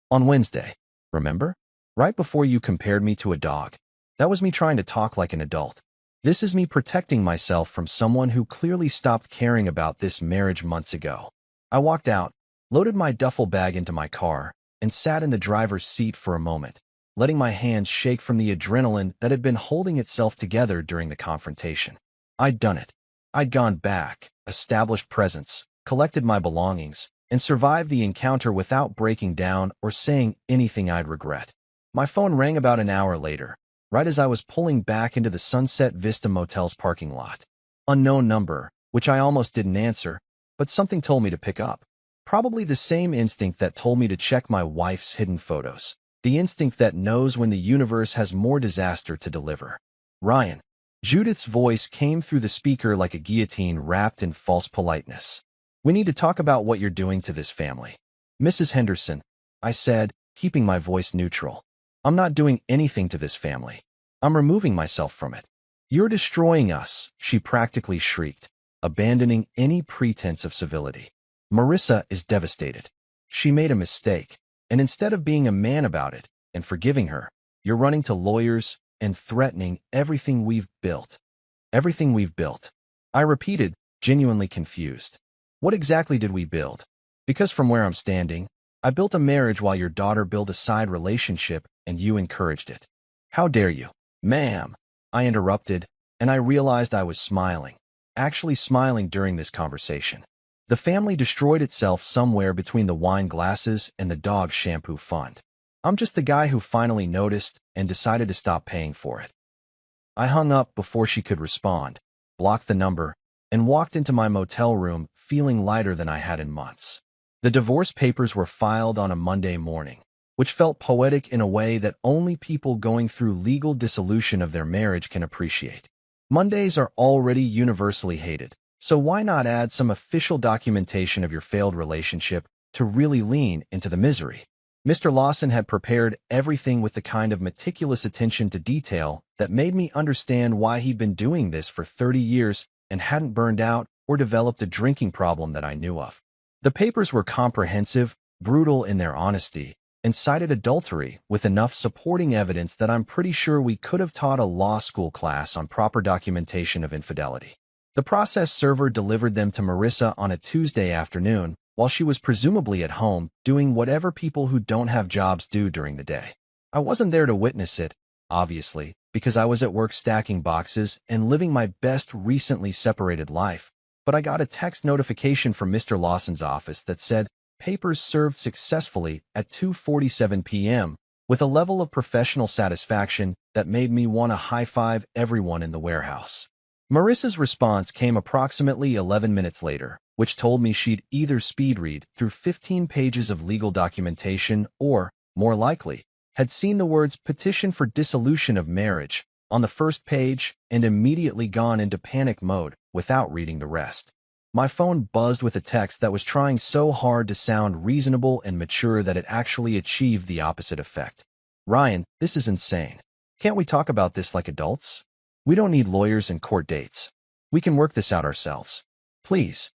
"On Wednesday, remember? Right before you compared me to a dog. That was me trying to talk like an adult. This is me protecting myself from someone who clearly stopped caring about this marriage months ago." I walked out, loaded my duffel bag into my car, and sat in the driver's seat for a moment, letting my hands shake from the adrenaline that had been holding itself together during the confrontation. I'd done it. I'd gone back, established presence, collected my belongings, and survived the encounter without breaking down or saying anything I'd regret. My phone rang about an hour later, right as I was pulling back into the Sunset Vista Motel's parking lot. Unknown number, which I almost didn't answer, but something told me to pick up. Probably the same instinct that told me to check my wife's hidden photos. The instinct that knows when the universe has more disaster to deliver. Ryan. Judith's voice came through the speaker like a guillotine wrapped in false politeness. We need to talk about what you're doing to this family. Mrs. Henderson, I said, keeping my voice neutral. I'm not doing anything to this family. I'm removing myself from it. You're destroying us, she practically shrieked, abandoning any pretense of civility. Marissa is devastated. She made a mistake, and instead of being a man about it and forgiving her, you're running to lawyers and threatening everything we've built. Everything we've built. I repeated, genuinely confused. What exactly did we build? Because from where I'm standing, I built a marriage while your daughter built a side relationship and you encouraged it. How dare you? Ma'am, I interrupted, and I realized I was smiling, actually smiling during this conversation. The family destroyed itself somewhere between the wine glasses and the dog shampoo fund. I'm just the guy who finally noticed and decided to stop paying for it. I hung up before she could respond, blocked the number, and walked into my motel room feeling lighter than I had in months. The divorce papers were filed on a Monday morning, which felt poetic in a way that only people going through legal dissolution of their marriage can appreciate. Mondays are already universally hated, so why not add some official documentation of your failed relationship to really lean into the misery? Mr. Lawson had prepared everything with the kind of meticulous attention to detail that made me understand why he'd been doing this for 30 years and hadn't burned out or developed a drinking problem that I knew of. The papers were comprehensive, brutal in their honesty, and cited adultery with enough supporting evidence that I'm pretty sure we could have taught a law school class on proper documentation of infidelity. The process server delivered them to Marissa on a Tuesday afternoon, while she was presumably at home doing whatever people who don't have jobs do during the day. I wasn't there to witness it, obviously, because I was at work stacking boxes and living my best recently separated life, but I got a text notification from Mr. Lawson's office that said, "Papers served successfully at 2:47 p.m., with a level of professional satisfaction that made me want to high-five everyone in the warehouse." Marissa's response came approximately 11 minutes later, which told me she'd either speed read through 15 pages of legal documentation or, more likely, had seen the words "petition for dissolution of marriage" on the first page and immediately gone into panic mode without reading the rest. My phone buzzed with a text that was trying so hard to sound reasonable and mature that it actually achieved the opposite effect. "Ryan, this is insane. Can't we talk about this like adults? We don't need lawyers and court dates. We can work this out ourselves. Please."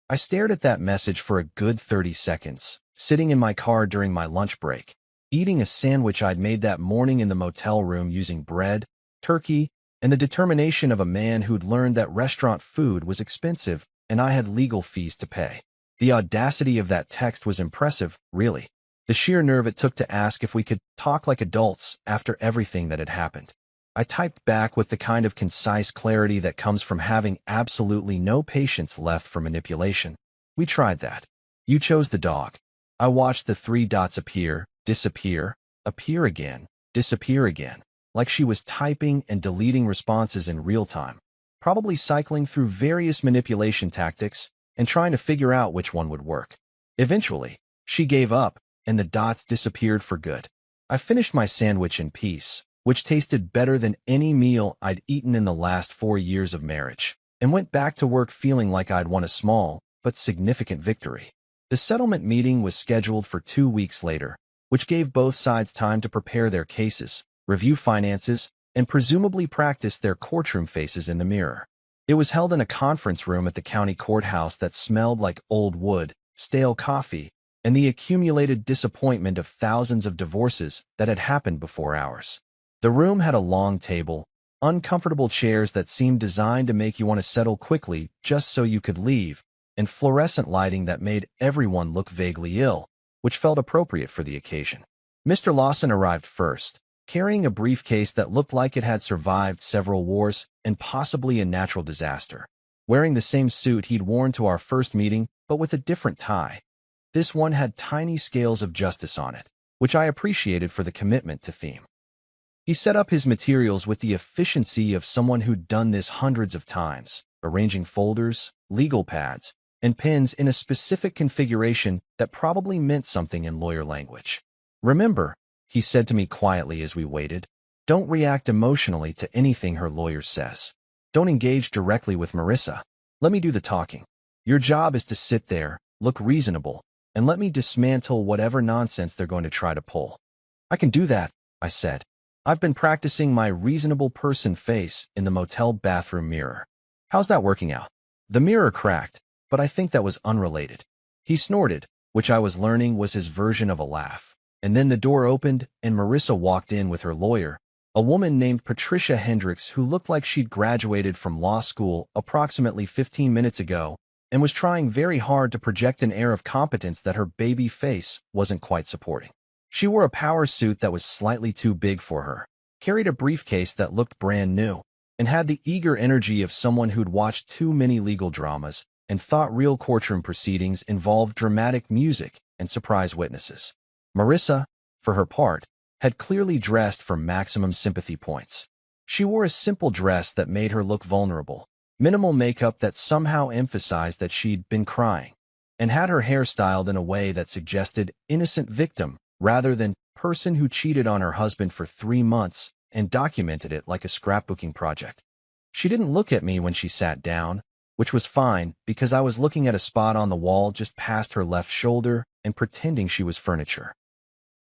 I stared at that message for a good 30 seconds, sitting in my car during my lunch break, eating a sandwich I'd made that morning in the motel room using bread, turkey, and the determination of a man who'd learned that restaurant food was expensive and I had legal fees to pay. The audacity of that text was impressive, really. The sheer nerve it took to ask if we could talk like adults after everything that had happened. I typed back with the kind of concise clarity that comes from having absolutely no patience left for manipulation. "We tried that. You chose the dog." I watched the 3 dots appear, disappear, appear again, disappear again, like she was typing and deleting responses in real time, probably cycling through various manipulation tactics and trying to figure out which one would work. Eventually, she gave up, and the dots disappeared for good. I finished my sandwich in peace, which tasted better than any meal I'd eaten in the last 4 years of marriage, and went back to work feeling like I'd won a small but significant victory. The settlement meeting was scheduled for 2 weeks later, which gave both sides time to prepare their cases, review finances, and presumably practice their courtroom faces in the mirror. It was held in a conference room at the county courthouse that smelled like old wood, stale coffee, and the accumulated disappointment of thousands of divorces that had happened before ours. The room had a long table, uncomfortable chairs that seemed designed to make you want to settle quickly just so you could leave, and fluorescent lighting that made everyone look vaguely ill, which felt appropriate for the occasion. Mr. Lawson arrived first, carrying a briefcase that looked like it had survived several wars and possibly a natural disaster. Wearing the same suit he'd worn to our first meeting, but with a different tie. This one had tiny scales of justice on it, which I appreciated for the commitment to theme. He set up his materials with the efficiency of someone who'd done this hundreds of times, arranging folders, legal pads, and pens in a specific configuration that probably meant something in lawyer language. "Remember," he said to me quietly as we waited. Don't react emotionally to anything her lawyer says. Don't engage directly with Marissa. Let me do the talking. Your job is to sit there, look reasonable, and let me dismantle whatever nonsense they're going to try to pull. I can do that, I said. I've been practicing my reasonable person face in the motel bathroom mirror. How's that working out? The mirror cracked, but I think that was unrelated. He snorted, which I was learning was his version of a laugh. And then the door opened and Marissa walked in with her lawyer, a woman named Patricia Hendricks who looked like she'd graduated from law school approximately 15 minutes ago and was trying very hard to project an air of competence that her baby face wasn't quite supporting. She wore a power suit that was slightly too big for her, carried a briefcase that looked brand new, and had the eager energy of someone who'd watched too many legal dramas and thought real courtroom proceedings involved dramatic music and surprise witnesses. Marissa, for her part, had clearly dressed for maximum sympathy points. She wore a simple dress that made her look vulnerable, minimal makeup that somehow emphasized that she'd been crying, and had her hair styled in a way that suggested innocent victim rather than person who cheated on her husband for 3 months and documented it like a scrapbooking project. She didn't look at me when she sat down, which was fine because I was looking at a spot on the wall just past her left shoulder and pretending she was furniture.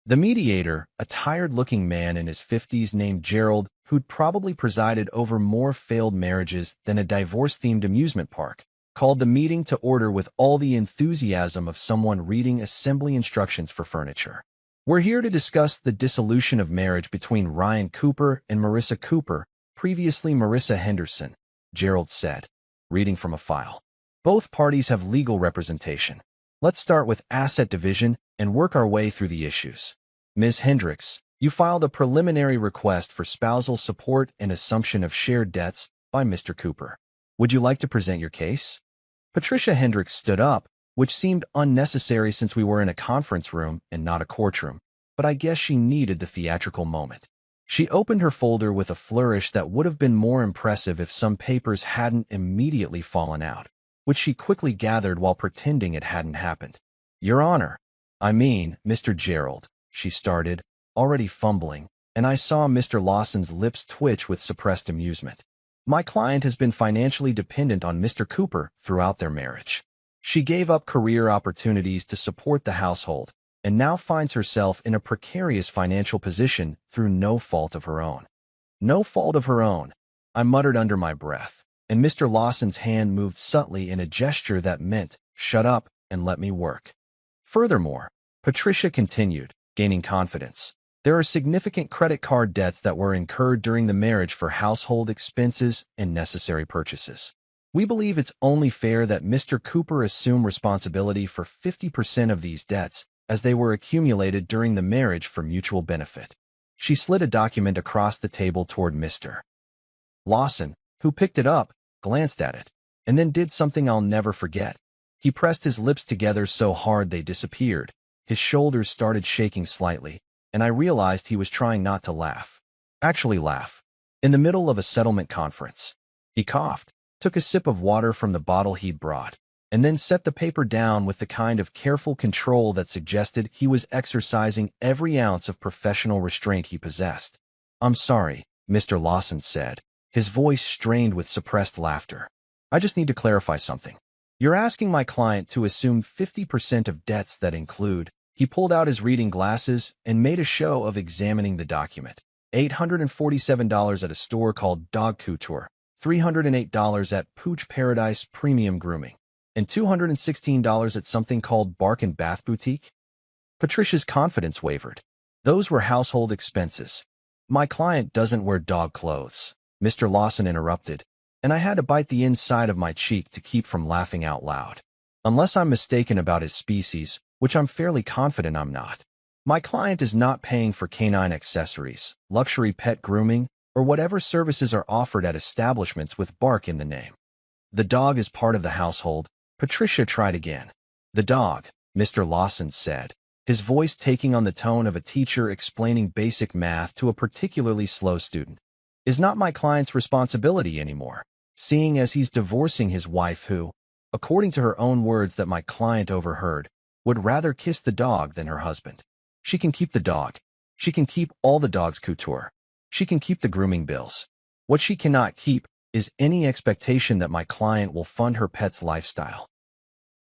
The mediator, a tired-looking man in his 50s named Gerald, who'd probably presided over more failed marriages than a divorce-themed amusement park, called the meeting to order with all the enthusiasm of someone reading assembly instructions for furniture. We're here to discuss the dissolution of marriage between Ryan Cooper and Marissa Cooper, previously Marissa Henderson, Gerald said, reading from a file. Both parties have legal representation. Let's start with asset division and work our way through the issues. Ms. Hendricks, you filed a preliminary request for spousal support and assumption of shared debts by Mr. Cooper. Would you like to present your case? Patricia Hendricks stood up, which seemed unnecessary since we were in a conference room and not a courtroom, but I guess she needed the theatrical moment. She opened her folder with a flourish that would have been more impressive if some papers hadn't immediately fallen out, which she quickly gathered while pretending it hadn't happened. Your Honor, Mr. Gerald, she started, already fumbling, and I saw Mr. Lawson's lips twitch with suppressed amusement. My client has been financially dependent on Mr. Cooper throughout their marriage. She gave up career opportunities to support the household, and now finds herself in a precarious financial position through no fault of her own. No fault of her own, I muttered under my breath, and Mr. Lawson's hand moved subtly in a gesture that meant, shut up and let me work. Furthermore, Patricia continued, gaining confidence, there are significant credit card debts that were incurred during the marriage for household expenses and necessary purchases. We believe it's only fair that Mr. Cooper assume responsibility for 50% of these debts as they were accumulated during the marriage for mutual benefit. She slid a document across the table toward Mr. Lawson, who picked it up, glanced at it, and then did something I'll never forget. He pressed his lips together so hard they disappeared. His shoulders started shaking slightly, and I realized he was trying not to laugh. Actually laugh. In the middle of a settlement conference. He coughed, took a sip of water from the bottle he'd brought, and then set the paper down with the kind of careful control that suggested he was exercising every ounce of professional restraint he possessed. I'm sorry, Mr. Lawson said, his voice strained with suppressed laughter. I just need to clarify something. You're asking my client to assume 50% of debts that include. He pulled out his reading glasses and made a show of examining the document. $847 at a store called Dog Couture, $308 at Pooch Paradise Premium Grooming, and $216 at something called Bark and Bath Boutique? Patricia's confidence wavered. Those were household expenses. My client doesn't wear dog clothes, Mr. Lawson interrupted, and I had to bite the inside of my cheek to keep from laughing out loud. Unless I'm mistaken about his species, which I'm fairly confident I'm not. My client is not paying for canine accessories, luxury pet grooming, or whatever services are offered at establishments with bark in the name. The dog is part of the household. Patricia tried again. The dog, Mr. Lawson said, his voice taking on the tone of a teacher explaining basic math to a particularly slow student, is not my client's responsibility anymore, seeing as he's divorcing his wife who, according to her own words that my client overheard, would rather kiss the dog than her husband. She can keep the dog. She can keep all the dog's couture. She can keep the grooming bills. What she cannot keep is any expectation that my client will fund her pet's lifestyle.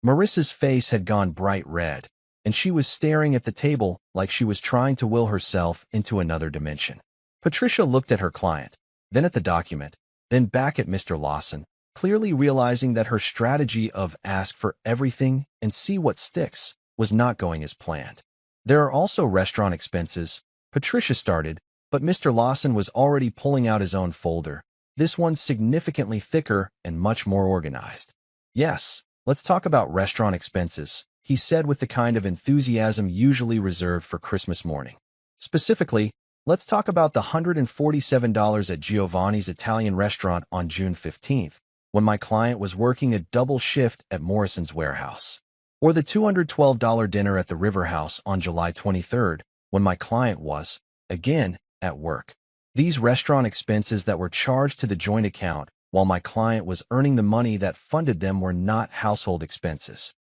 Marissa's face had gone bright red, and she was staring at the table like she was trying to will herself into another dimension. Patricia looked at her client, then at the document, then back at Mr. Lawson, clearly realizing that her strategy of ask for everything and see what sticks was not going as planned. There are also restaurant expenses, Patricia started, but Mr. Lawson was already pulling out his own folder, this one significantly thicker and much more organized. Yes, let's talk about restaurant expenses, he said with the kind of enthusiasm usually reserved for Christmas morning. Specifically, let's talk about the $147 at Giovanni's Italian restaurant on June 15th, when my client was working a double shift at Morrison's warehouse. Or the $212 dinner at the River House on July 23rd, when my client was, again, at work. These restaurant expenses that were charged to the joint account while my client was earning the money that funded them were not household expenses.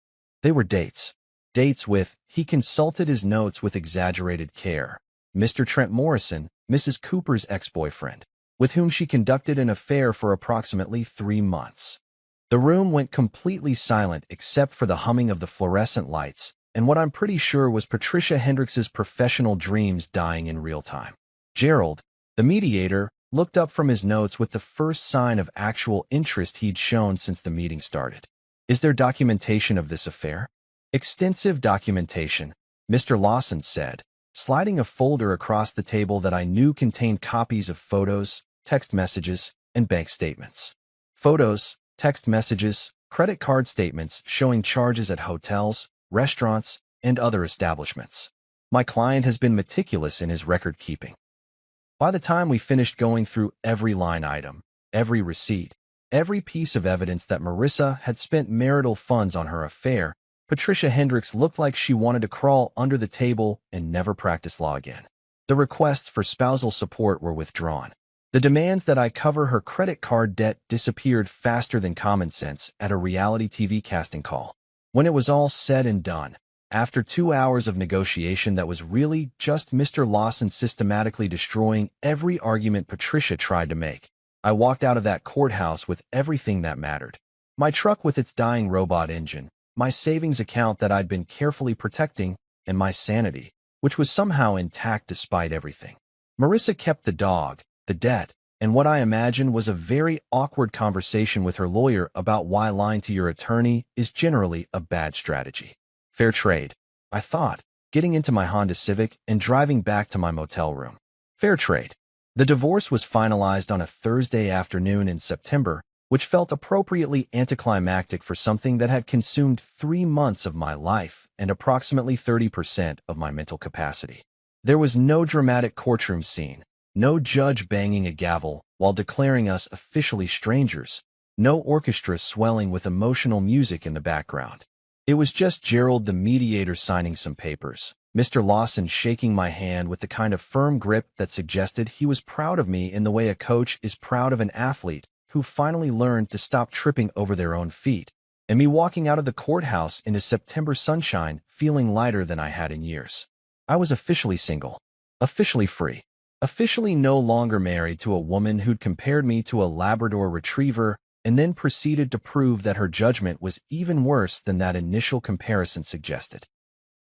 They were dates. Dates with, he consulted his notes with exaggerated care, Mr. Trent Morrison, Mrs. Cooper's ex-boyfriend, with whom she conducted an affair for approximately 3 months. The room went completely silent except for the humming of the fluorescent lights and what I'm pretty sure was Patricia Hendricks's professional dreams dying in real time. Gerald, the mediator, looked up from his notes with the first sign of actual interest he'd shown since the meeting started. Is there documentation of this affair? Extensive documentation, Mr. Lawson said, sliding a folder across the table that I knew contained copies of photos, text messages, and bank statements. Photos, text messages, credit card statements showing charges at hotels, restaurants, and other establishments. My client has been meticulous in his record keeping. By the time we finished going through every line item, every receipt, every piece of evidence that Marissa had spent marital funds on her affair, Patricia Hendricks looked like she wanted to crawl under the table and never practice law again. The requests for spousal support were withdrawn. The demands that I cover her credit card debt disappeared faster than common sense at a reality TV casting call. When it was all said and done, after 2 hours of negotiation that was really just Mr. Lawson systematically destroying every argument Patricia tried to make, I walked out of that courthouse with everything that mattered. My truck with its dying robot engine, my savings account that I'd been carefully protecting, and my sanity, which was somehow intact despite everything. Marissa kept the dog, the debt, and what I imagined was a very awkward conversation with her lawyer about why lying to your attorney is generally a bad strategy. Fair trade, I thought, getting into my Honda Civic and driving back to my motel room. Fair trade. The divorce was finalized on a Thursday afternoon in September, which felt appropriately anticlimactic for something that had consumed 3 months of my life and approximately 30% of my mental capacity. There was no dramatic courtroom scene, no judge banging a gavel while declaring us officially strangers, no orchestra swelling with emotional music in the background. It was just Gerald the mediator signing some papers, Mr. Lawson shaking my hand with the kind of firm grip that suggested he was proud of me in the way a coach is proud of an athlete who finally learned to stop tripping over their own feet, and me walking out of the courthouse into September sunshine feeling lighter than I had in years. I was officially single, officially free, officially no longer married to a woman who'd compared me to a Labrador retriever and then proceeded to prove that her judgment was even worse than that initial comparison suggested.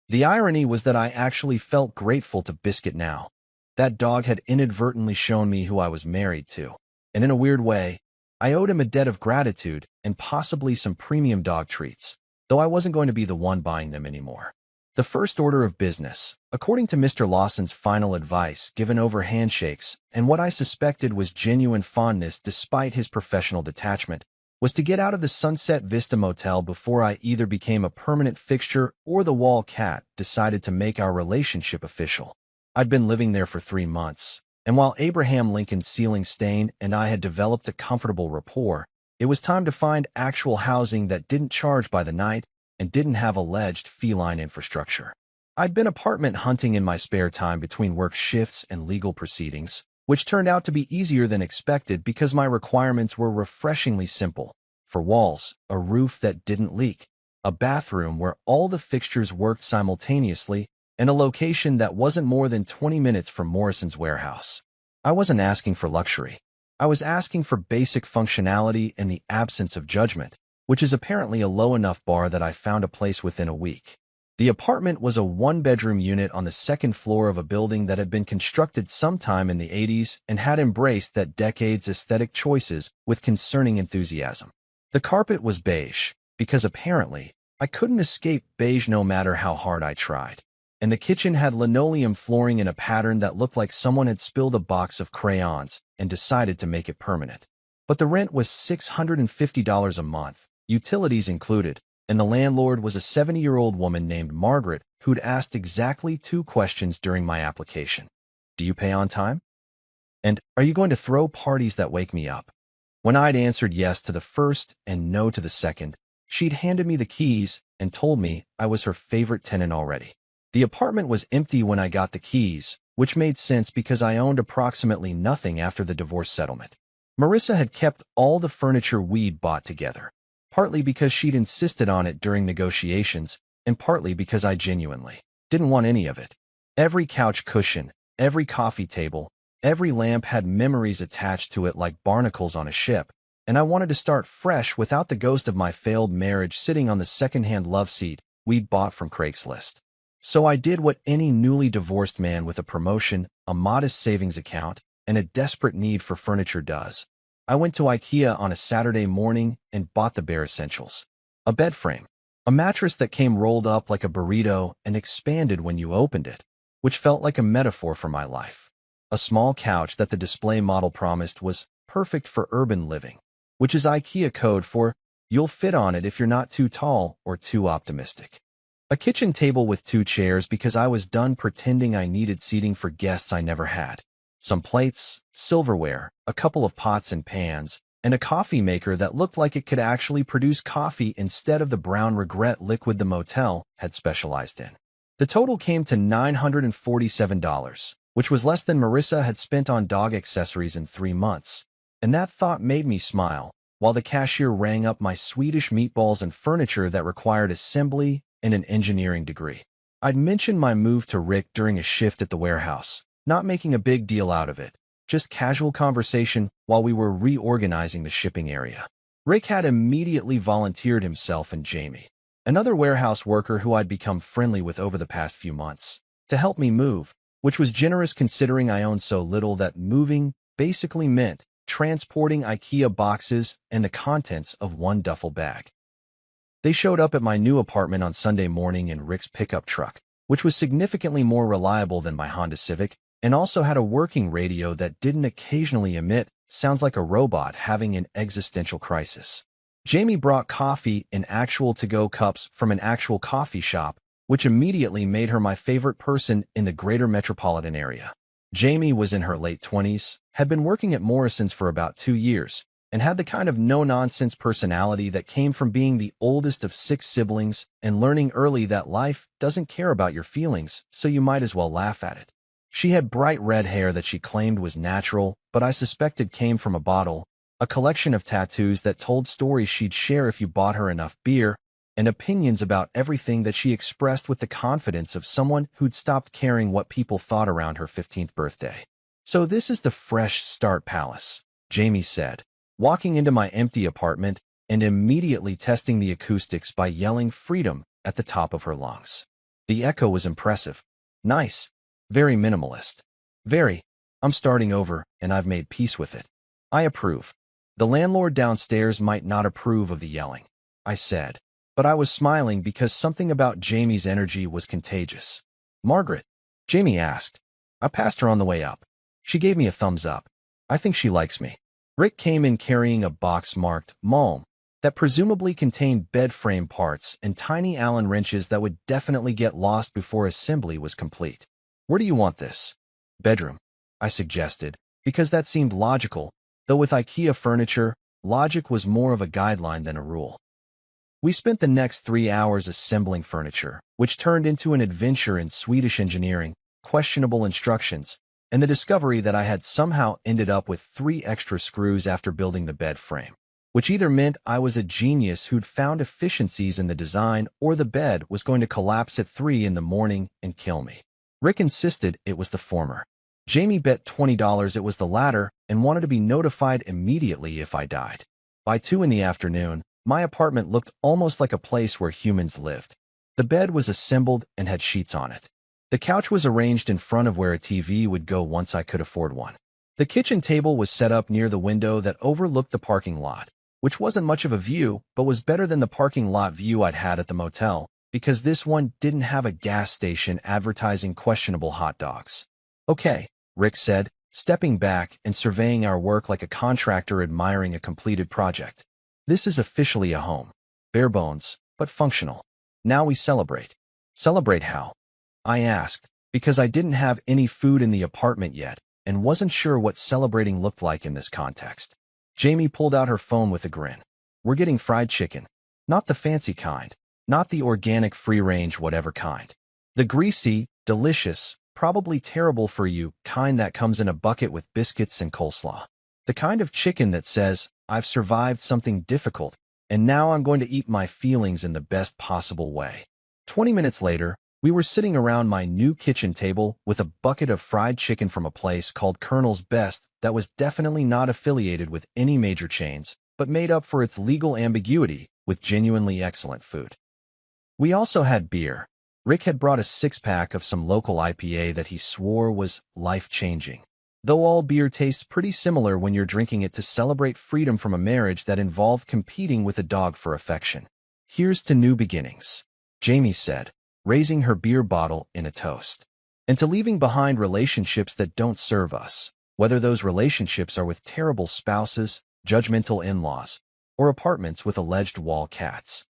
The irony was that I actually felt grateful to Biscuit now. That dog had inadvertently shown me who I was married to, and in a weird way, I owed him a debt of gratitude and possibly some premium dog treats, though I wasn't going to be the one buying them anymore. The first order of business, according to Mr. Lawson's final advice given over handshakes and what I suspected was genuine fondness despite his professional detachment, was to get out of the Sunset Vista Motel before I either became a permanent fixture or the wall cat decided to make our relationship official. I'd been living there for 3 months, and while Abraham Lincoln's ceiling stain and I had developed a comfortable rapport, it was time to find actual housing that didn't charge by the night and didn't have alleged feline infrastructure. I'd been apartment hunting in my spare time between work shifts and legal proceedings, which turned out to be easier than expected because my requirements were refreshingly simple. For walls, a roof that didn't leak, a bathroom where all the fixtures worked simultaneously, and a location that wasn't more than 20 minutes from Morrison's warehouse. I wasn't asking for luxury. I was asking for basic functionality and the absence of judgment, which is apparently a low enough bar that I found a place within a week. The apartment was a one-bedroom unit on the second floor of a building that had been constructed sometime in the 80s and had embraced that decade's aesthetic choices with concerning enthusiasm. The carpet was beige, because apparently, I couldn't escape beige no matter how hard I tried. And the kitchen had linoleum flooring in a pattern that looked like someone had spilled a box of crayons and decided to make it permanent. But the rent was $650 a month, utilities included, and the landlord was a 70-year-old woman named Margaret who'd asked exactly 2 questions during my application. Do you pay on time? And are you going to throw parties that wake me up? When I'd answered yes to the first and no to the second, she'd handed me the keys and told me I was her favorite tenant already. The apartment was empty when I got the keys, which made sense because I owned approximately nothing after the divorce settlement. Marissa had kept all the furniture we'd bought together, partly because she'd insisted on it during negotiations, and partly because I genuinely didn't want any of it. Every couch cushion, every coffee table, every lamp had memories attached to it like barnacles on a ship, and I wanted to start fresh without the ghost of my failed marriage sitting on the second-hand love seat we'd bought from Craigslist. So I did what any newly divorced man with a promotion, a modest savings account, and a desperate need for furniture does. I went to IKEA on a Saturday morning and bought the bare essentials. A bed frame, a mattress that came rolled up like a burrito and expanded when you opened it, which felt like a metaphor for my life. A small couch that the display model promised was perfect for urban living, which is IKEA code for you'll fit on it if you're not too tall or too optimistic. A kitchen table with 2 chairs because I was done pretending I needed seating for guests I never had. Some plates, silverware, a couple of pots and pans, and a coffee maker that looked like it could actually produce coffee instead of the brown regret liquid the motel had specialized in. The total came to $947, which was less than Marissa had spent on dog accessories in 3 months. And that thought made me smile, while the cashier rang up my Swedish meatballs and furniture that required assembly and an engineering degree. I'd mentioned my move to Rick during a shift at the warehouse, not making a big deal out of it, just casual conversation while we were reorganizing the shipping area. Rick had immediately volunteered himself and Jamie, another warehouse worker who I'd become friendly with over the past few months, to help me move, which was generous considering I owned so little that moving basically meant transporting IKEA boxes and the contents of 1 duffel bag. They showed up at my new apartment on Sunday morning in Rick's pickup truck, which was significantly more reliable than my Honda Civic, and also had a working radio that didn't occasionally emit sounds like a robot having an existential crisis. Jamie brought coffee in actual to-go cups from an actual coffee shop, which immediately made her my favorite person in the greater metropolitan area. Jamie was in her late 20s, had been working at Morrison's for about 2 years, and had the kind of no-nonsense personality that came from being the oldest of 6 siblings and learning early that life doesn't care about your feelings, so you might as well laugh at it. She had bright red hair that she claimed was natural, but I suspected came from a bottle, a collection of tattoos that told stories she'd share if you bought her enough beer, and opinions about everything that she expressed with the confidence of someone who'd stopped caring what people thought around her 15th birthday. "So this is the Fresh Start Palace," Jamie said, walking into my empty apartment and immediately testing the acoustics by yelling freedom at the top of her lungs. The echo was impressive. Nice. Very minimalist. Very. I'm starting over, and I've made peace with it. I approve. The landlord downstairs might not approve of the yelling, I said, but I was smiling because something about Jamie's energy was contagious. "Margaret?" Jamie asked. I passed her on the way up. She gave me a thumbs up. I think she likes me. Rick came in carrying a box marked Malm that presumably contained bed frame parts and tiny Allen wrenches that would definitely get lost before assembly was complete. "Where do you want this?" "Bedroom," I suggested, because that seemed logical, though with IKEA furniture, logic was more of a guideline than a rule. We spent the next 3 hours assembling furniture, which turned into an adventure in Swedish engineering, questionable instructions, and the discovery that I had somehow ended up with 3 extra screws after building the bed frame. which either meant I was a genius who'd found efficiencies in the design or the bed was going to collapse at 3 in the morning and kill me. Rick insisted it was the former. Jamie bet $20 it was the latter and wanted to be notified immediately if I died. By 2 in the afternoon, my apartment looked almost like a place where humans lived. The bed was assembled and had sheets on it. The couch was arranged in front of where a TV would go once I could afford one. The kitchen table was set up near the window that overlooked the parking lot, which wasn't much of a view, but was better than the parking lot view I'd had at the motel, because this one didn't have a gas station advertising questionable hot dogs. Okay, Rick said, stepping back and surveying our work like a contractor admiring a completed project. This is officially a home. Bare bones, but functional. Now we celebrate. Celebrate how? I asked, because I didn't have any food in the apartment yet and wasn't sure what celebrating looked like in this context. Jamie pulled out her phone with a grin. We're getting fried chicken. Not the fancy kind. Not the organic free-range whatever kind. The greasy, delicious, probably terrible for you kind that comes in a bucket with biscuits and coleslaw. The kind of chicken that says, I've survived something difficult, and now I'm going to eat my feelings in the best possible way. 20 minutes later, we were sitting around my new kitchen table with a bucket of fried chicken from a place called Colonel's Best that was definitely not affiliated with any major chains, but made up for its legal ambiguity with genuinely excellent food. We also had beer. Rick had brought a six-pack of some local IPA that he swore was life-changing. Though all beer tastes pretty similar when you're drinking it to celebrate freedom from a marriage that involved competing with a dog for affection. Here's to new beginnings, Jamie said, raising her beer bottle in a toast. And to leaving behind relationships that don't serve us, whether those relationships are with terrible spouses, judgmental in-laws, or apartments with alleged wall cats.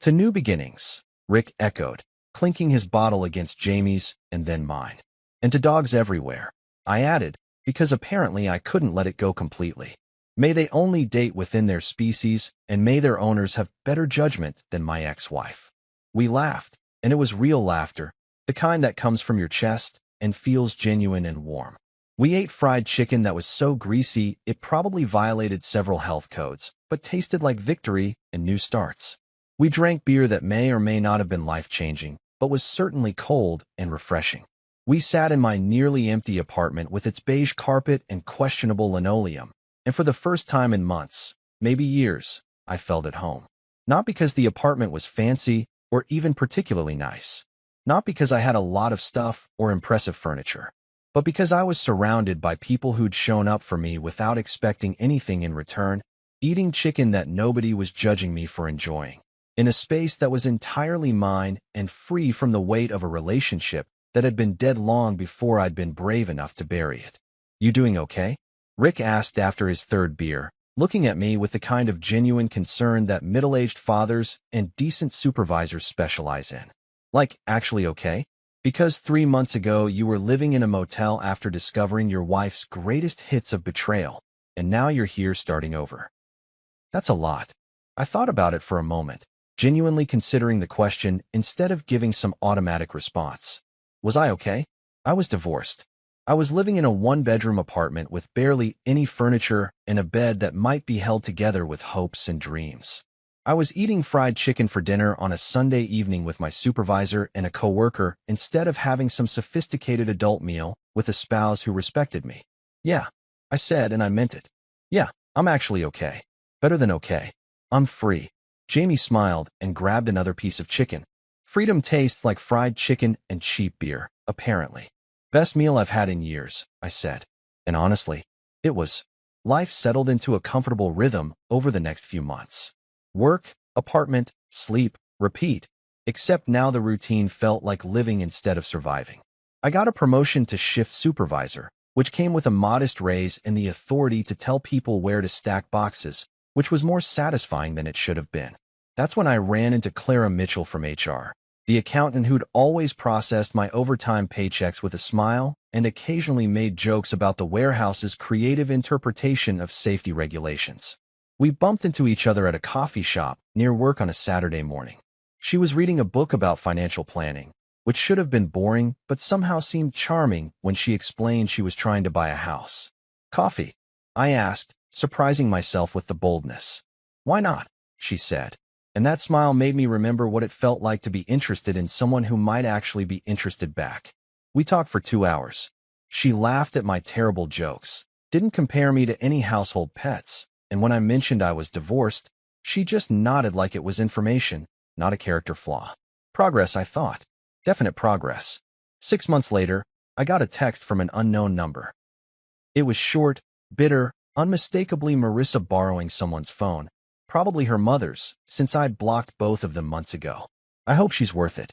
To new beginnings, Rick echoed, clinking his bottle against Jamie's and then mine. And to dogs everywhere, I added, because apparently I couldn't let it go completely. May they only date within their species, and may their owners have better judgment than my ex-wife. We laughed, and it was real laughter, the kind that comes from your chest and feels genuine and warm. We ate fried chicken that was so greasy it probably violated several health codes, but tasted like victory and new starts. We drank beer that may or may not have been life-changing, but was certainly cold and refreshing. We sat in my nearly empty apartment with its beige carpet and questionable linoleum, and for the first time in months, maybe years, I felt at home. Not because the apartment was fancy or even particularly nice. Not because I had a lot of stuff or impressive furniture, but because I was surrounded by people who'd shown up for me without expecting anything in return, eating chicken that nobody was judging me for enjoying, in a space that was entirely mine and free from the weight of a relationship that had been dead long before I'd been brave enough to bury it. You doing okay? Rick asked after his third beer, looking at me with the kind of genuine concern that middle-aged fathers and decent supervisors specialize in. Like, actually okay? Because 3 months ago you were living in a motel after discovering your wife's greatest hits of betrayal, and now you're here starting over. That's a lot. I thought about it for a moment, genuinely considering the question instead of giving some automatic response. Was I okay? I was divorced. I was living in a one-bedroom apartment with barely any furniture and a bed that might be held together with hopes and dreams. I was eating fried chicken for dinner on a Sunday evening with my supervisor and a coworker instead of having some sophisticated adult meal with a spouse who respected me. Yeah, I said, and I meant it. Yeah, I'm actually okay. Better than okay. I'm free. Jamie smiled and grabbed another piece of chicken. Freedom tastes like fried chicken and cheap beer, apparently. Best meal I've had in years, I said. And honestly, it was. Life settled into a comfortable rhythm over the next few months. Work, apartment, sleep, repeat. Except now the routine felt like living instead of surviving. I got a promotion to shift supervisor, which came with a modest raise and the authority to tell people where to stack boxes, which was more satisfying than it should have been. That's when I ran into Clara Mitchell from HR, the accountant who'd always processed my overtime paychecks with a smile and occasionally made jokes about the warehouse's creative interpretation of safety regulations. We bumped into each other at a coffee shop near work on a Saturday morning. She was reading a book about financial planning, which should have been boring but somehow seemed charming when she explained she was trying to buy a house. Coffee? I asked, surprising myself with the boldness. Why not? She said. And that smile made me remember what it felt like to be interested in someone who might actually be interested back. We talked for 2 hours. She laughed at my terrible jokes, didn't compare me to any household pets, and when I mentioned I was divorced, she just nodded like it was information, not a character flaw. Progress, I thought. Definite progress. 6 months later, I got a text from an unknown number. It was short, bitter, unmistakably Marissa borrowing someone's phone, probably her mother's, since I'd blocked both of them months ago. I hope she's worth it.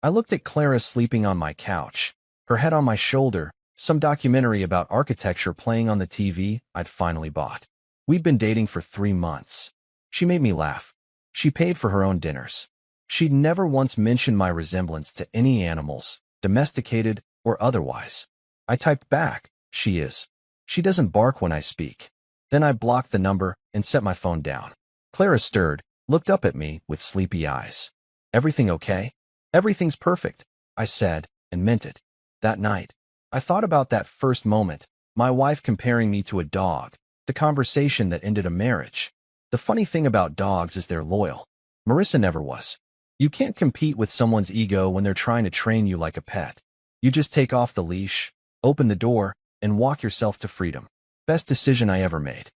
I looked at Clara sleeping on my couch, her head on my shoulder, some documentary about architecture playing on the TV I'd finally bought. We'd been dating for 3 months. She made me laugh. She paid for her own dinners. She'd never once mentioned my resemblance to any animals, domesticated or otherwise. I typed back, she is. She doesn't bark when I speak. Then I blocked the number and set my phone down. Clara stirred, looked up at me with sleepy eyes. Everything okay? Everything's perfect, I said, and meant it. That night, I thought about that first moment, my wife comparing me to a dog, the conversation that ended a marriage. The funny thing about dogs is they're loyal. Marissa never was. You can't compete with someone's ego when they're trying to train you like a pet. You just take off the leash, open the door, and walk yourself to freedom. Best decision I ever made.